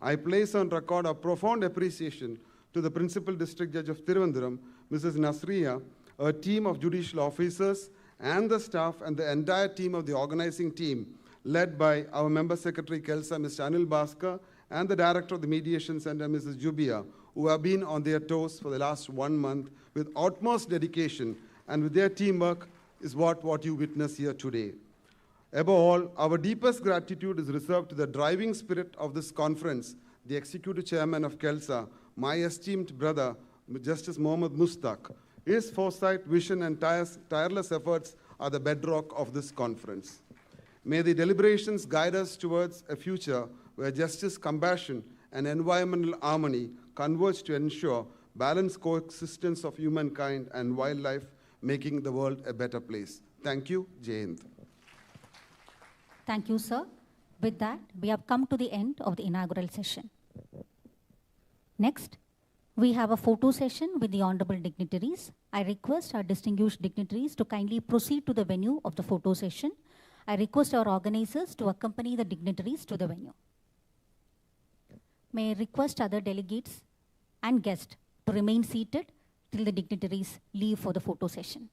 P: I place on record our profound appreciation to the Principal District Judge of Thiruvananthapuram, Mrs. Nasriya, a team of judicial officers, and the staff and the entire team of the organizing team, led by our Member Secretary KELSA, Mr. Anil Bhaskar, and the Director of the Mediation Center, Mrs. Jubia, who have been on their toes for the last 1 month with utmost dedication, and with their teamwork is what you witness here today. Above all, our deepest gratitude is reserved to the driving spirit of this conference, the Executive Chairman of KELSA, my esteemed brother, Justice Mohammad Mustaq. His foresight, vision, and tireless efforts are the bedrock of this conference. May the deliberations guide us towards a future where justice, compassion, and environmental harmony converge to ensure balanced coexistence of humankind and wildlife, making the world a better place. Thank you. Jai Hind.
B: Thank you, sir. With that, we have come to the end of the inaugural session. Next, we have a photo session with the honorable dignitaries. I request our distinguished dignitaries to kindly proceed to the venue of the photo session. I request our organizers to accompany the dignitaries to the venue. may I request other delegates and guests to remain seated till the dignitaries leave for the photo session.